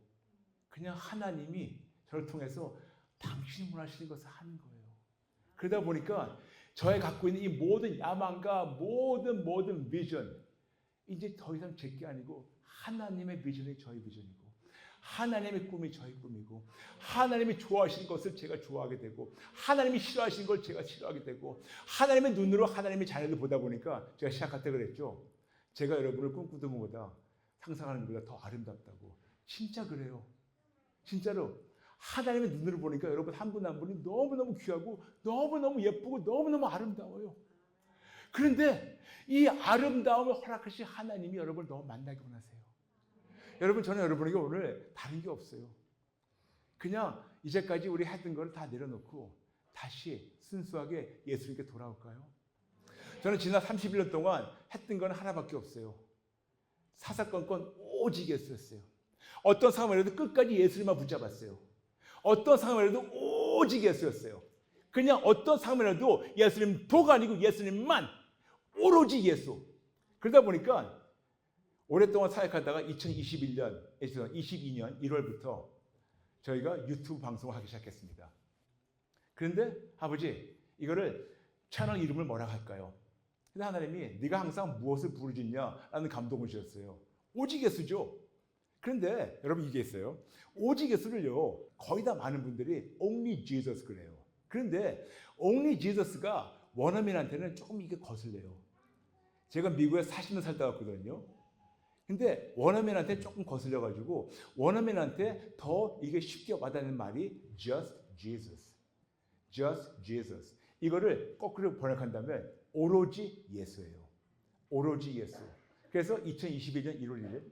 그냥 하나님이 저를 통해서 당신이 원하시는 것을 하는 거예요. 그러다 보니까 저의 갖고 있는 이 모든 야망과 모든 비전 이제 더 이상 제 게 아니고 하나님의 비전이 저의 비전이고 하나님의 꿈이 저의 꿈이고 하나님이 좋아하시는 것을 제가 좋아하게 되고 하나님이 싫어하시는 걸 제가 싫어하게 되고 하나님의 눈으로 하나님의 자녀를 보다 보니까 제가 시작할 때 그랬죠. 제가 여러분을 꿈꾸던 것보다 상상하는 것보다 더 아름답다고. 진짜 그래요. 진짜로 하나님의 눈으로 보니까 여러분 한 분 한 분이 너무너무 귀하고 너무너무 예쁘고 너무너무 아름다워요. 그런데 이 아름다움을 허락하신 하나님이 여러분을 너무 만나기 원하세요. 여러분 저는 여러분에게 오늘 다른 게 없어요. 그냥 이제까지 우리 했던 걸 다 내려놓고 다시 순수하게 예수님께 돌아올까요? 저는 지난 31년 동안 했던 건 하나밖에 없어요. 사사건건 오직 예수였어요. 어떤 상황이라도 끝까지 예수님만 붙잡았어요. 어떤 상황이라도 오직 예수였어요. 그냥 어떤 상황이라도 예수님 도가 아니고 예수님만 오로지 예수. 그러다 보니까 오랫동안 사역하다가 22년 1월부터 저희가 유튜브 방송을 하기 시작했습니다. 그런데 아버지, 이거를 채널 이름을 뭐라고 할까요? 근데 하나님이 네가 항상 무엇을 부르짖냐라는 감동을 주셨어요. 오직 예수죠. 그런데 여러분 이게 있어요. 오직 예수를요, 거의 다 많은 분들이 only Jesus 그래요. 그런데 only Jesus가 원어민한테는 조금 이게 거슬려요. 제가 미국에 40년 살다 왔거든요. 근데 원어민한테 조금 거슬려가지고 원어민한테 더 이게 쉽게 와닿는 말이 just Jesus. just Jesus. 이거를 거꾸로 번역한다면 오로지 예수예요. 오로지 예수. 그래서 2021년 1월 1일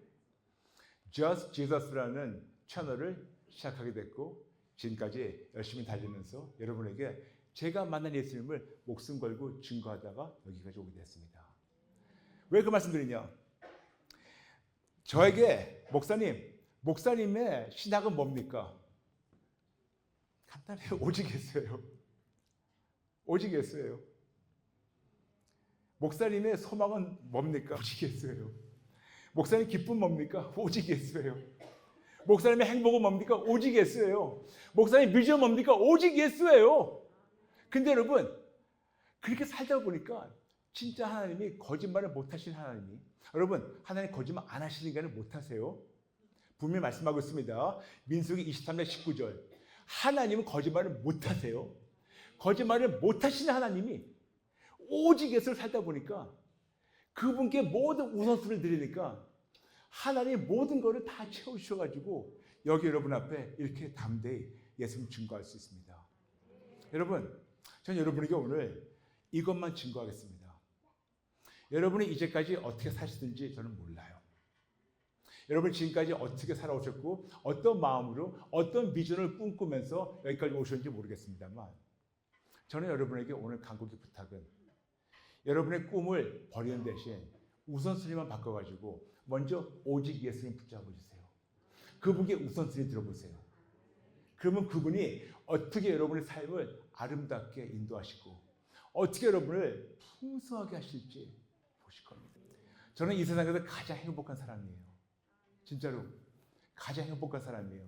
Just Jesus라는 채널을 시작하게 됐고 지금까지 열심히 달리면서 여러분에게 제가 만난 예수님을 목숨 걸고 증거하다가 여기까지 오게 됐습니다. 왜 그 말씀 드리냐? 저에게 목사님의 신학은 뭡니까? 간단해요. 오직 예수예요. 오직 예수예요. 목사님의 소망은 뭡니까? 오직 예수예요. 목사님 기쁨 뭡니까? 오직 예수예요. 목사님의 행복은 뭡니까? 오직 예수예요. 목사님 비전 뭡니까? 오직 예수예요. 근데 여러분, 그렇게 살다 보니까 진짜 하나님이 거짓말을 못하시는 하나님이, 여러분 하나님 거짓말 안 하시는 게 못하세요. 분명히 말씀하고 있습니다. 민수기 23장 19절. 하나님은 거짓말을 못하세요. 거짓말을 못하시는 하나님이 오직 예수를 살다 보니까 그분께 모든 우선순위를 드리니까 하나님 모든 것을 다 채우셔가지고 여기 여러분 앞에 이렇게 담대히 예수님 증거할 수 있습니다. 여러분, 저는 여러분에게 오늘 이것만 증거하겠습니다. 여러분이 이제까지 어떻게 사시든지 저는 몰라요. 여러분 지금까지 어떻게 살아오셨고 어떤 마음으로 어떤 비전을 꿈꾸면서 여기까지 오셨는지 모르겠습니다만 저는 여러분에게 오늘 간곡히 부탁은 여러분의 꿈을 버리는 대신 우선순위만 바꿔가지고 먼저 오직 예수님 붙잡아주세요. 그분께 우선순위 들어보세요. 그러면 그분이 어떻게 여러분의 삶을 아름답게 인도하시고 어떻게 여러분을 풍성하게 하실지 보실 겁니다. 저는 이 세상에서 가장 행복한 사람이에요. 진짜로 가장 행복한 사람이에요.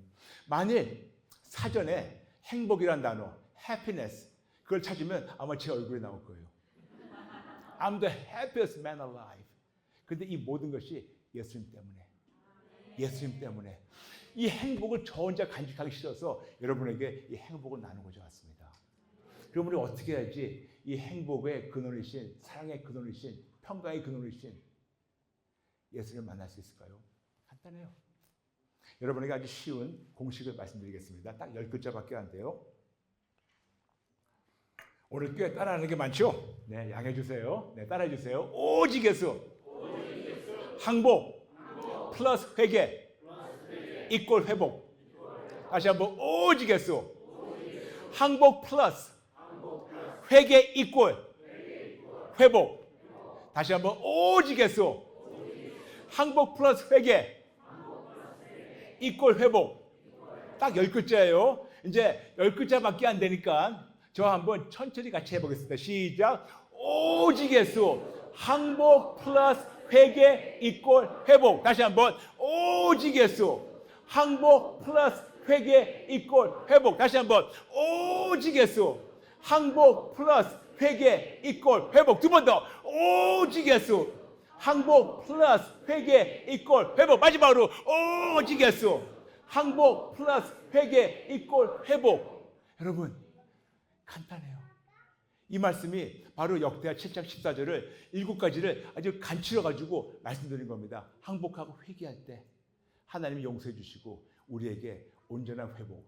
만일 사전에 행복이란 단어, happiness 그걸 찾으면 아마 제 얼굴이 나올 거예요. I'm the happiest man alive. 근데 이 모든 것이 예수님 때문에. 예수님 때문에. 이 행복을 저 혼자 간직하기 싫어서 여러분에게 이 행복을 나누고자 왔습니다. 그럼 우리 어떻게 해야지 이 행복의 근원이신, 사랑의 근원이신, 평강의 근원이신 예수님을 만날 수 있을까요? 간단해요. 여러분에게 아주 쉬운 공식을 말씀드리겠습니다. 딱 10글자밖에 안 돼요. 오늘 꽤 따라하는 게 많죠? 네, 양해해 주세요. 네, 따라해 주세요. 오직 예수. 항복 플러스 회개 이꼴 회복. 다시 한번 오직 예수. 항복 플러스 회개 이꼴 회복. 다시 한번 오직 예수. 항복 플러스 회개 이꼴 회복. 딱 10글자예요. 이제 10글자밖에 안 되니까 저 한번 천천히 같이 해보겠습니다. 시작. 오직 예수. 항복 플러스 회개 이꼴 회복. 다시 한번 오직 예수. 항복 플러스 회개 이꼴 회복. 다시 한번 오직 예수. 항복 플러스 회개 이꼴 회복. 두 번 더. 오직 예수. 항복 플러스 회개 이꼴 회복. 마지막으로 오직 예수. 항복 플러스 회개 이꼴 회복. 여러분 간단해요. 이 말씀이 바로 역대하 7장 14절을 7가지를 아주 간추려 가지고 말씀드린 겁니다. 항복하고 회개할 때 하나님이 용서해 주시고 우리에게 온전한 회복,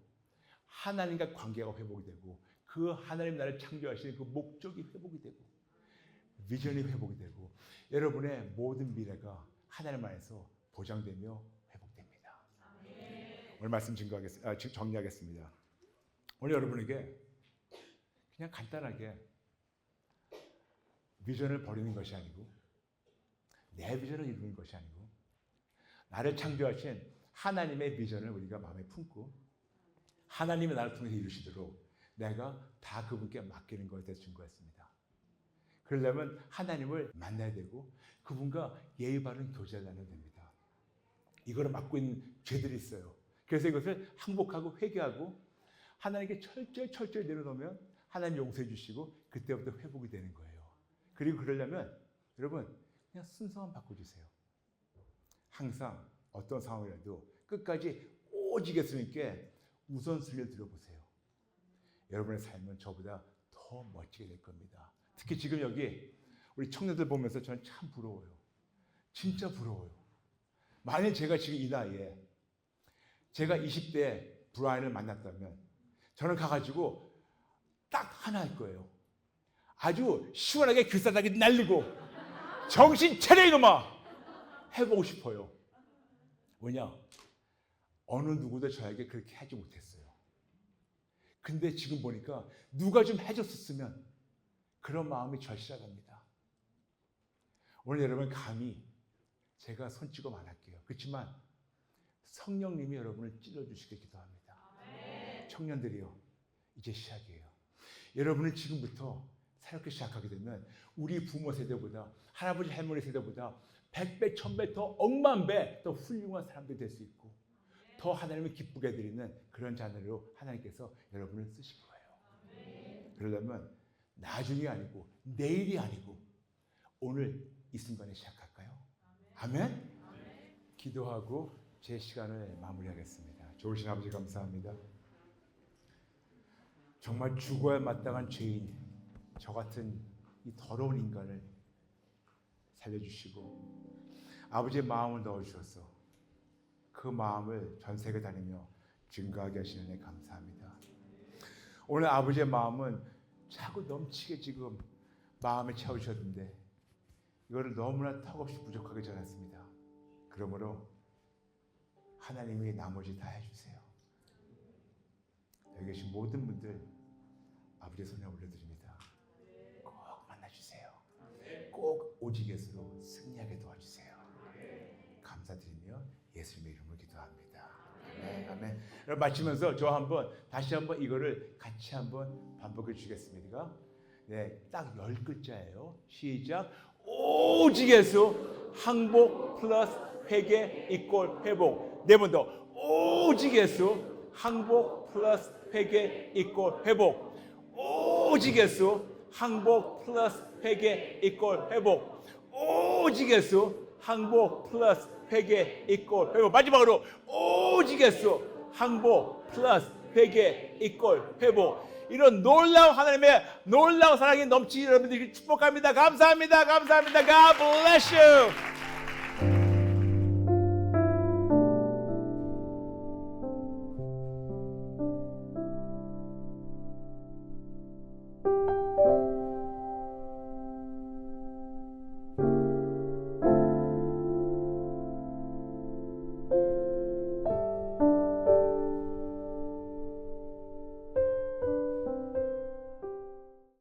하나님과 관계가 회복이 되고 그 하나님 나라를 창조하시는 그 목적이 회복이 되고 비전이 회복이 되고 여러분의 모든 미래가 하나님 안에서 보장되며 회복됩니다. 오늘 말씀 정리하겠습니다. 오늘 여러분에게 그냥 간단하게 비전을 버리는 것이 아니고 내 비전을 이루는 것이 아니고 나를 창조하신 하나님의 비전을 우리가 마음에 품고 하나님이 나를 통해서 이루시도록 내가 다 그분께 맡기는 것에 대해서 증거했습니다. 그러려면 하나님을 만나야 되고 그분과 예의 바른 교제를 나눠야 됩니다. 이거를 맡고 있는 죄들이 있어요. 그래서 이것을 항복하고 회개하고 하나님께 철저히 내려놓으면 하나님 용서해 주시고 그때부터 회복이 되는 거예요. 그리고 그러려면 여러분 그냥 순서만 바꿔주세요. 항상 어떤 상황이라도 끝까지 오직 예수님께 우선순위를 드려보세요. 여러분의 삶은 저보다 더 멋지게 될 겁니다. 특히 지금 여기 우리 청년들 보면서 저는 참 부러워요. 진짜 부러워요. 만약 제가 지금 이 나이에 제가 20대 브라이언을 만났다면 저는 가가지고 딱 하나 할 거예요. 아주 시원하게 귀싸다기 날리고 정신 차려 이놈아 해보고 싶어요. 왜냐? 어느 누구도 저에게 그렇게 하지 못했어요. 근데 지금 보니까 누가 좀 해줬었으면 그런 마음이 절실하답니다. 오늘 여러분 감히 제가 손찌검 안 할게요. 그렇지만 성령님이 여러분을 찔러주시길 기도합니다. 청년들이요, 이제 시작이에요. 여러분은 지금부터 새롭게 시작하게 되면 우리 부모 세대보다 할아버지 할머니 세대보다 100배, 1000배 더 억만 배 더 훌륭한 사람들이 될 수 있고 더 하나님을 기쁘게 드리는 그런 자녀로 하나님께서 여러분을 쓰실 거예요. 그러려면 나중이 아니고 내일이 아니고 오늘 이 순간에 시작할까요? 아멘? 기도하고 제 시간을 마무리하겠습니다. 좋으신 아버지 감사합니다. 정말 죽어야 마땅한 죄인 저 같은 이 더러운 인간을 살려주시고 아버지의 마음을 넣어주셔서 그 마음을 전 세계 다니며 증거하게 하시는 데 감사합니다. 오늘 아버지의 마음은 자꾸 넘치게 지금 마음에 채우셨는데 이거를 너무나 턱없이 부족하게 전했습니다. 그러므로 하나님이 나머지 다 해주세요. 여기 계신 모든 분들 아버지의 손에 올려드립니다. 꼭 만나주세요. 꼭 오직 예수로 승리하게 도와주세요. 감사드리며 예수님의 이름으로 기도합니다. 아멘. 아멘. 여러분 마치면서 저 다시 한번 이거를 같이 한번 반복해 주시겠습니까? 네, 딱 10글자예요. 시작. 오직 예수 항복 플러스 회개 이꼴 회복. 네 번 더. 오직 예수 항복 플러스 회개 이꼴 회복. 오직 예수 항복 플러스 회개 이꼴 회복. 오직 예수 항복 플러스 회개 이꼴 회복. 마지막으로 오직 예수 항복 플러스 회개 이꼴 회복. 이런 놀라운 하나님의 놀라운 사랑이 넘치는 여러분들이 축복합니다. 감사합니다. 감사합니다. God bless you.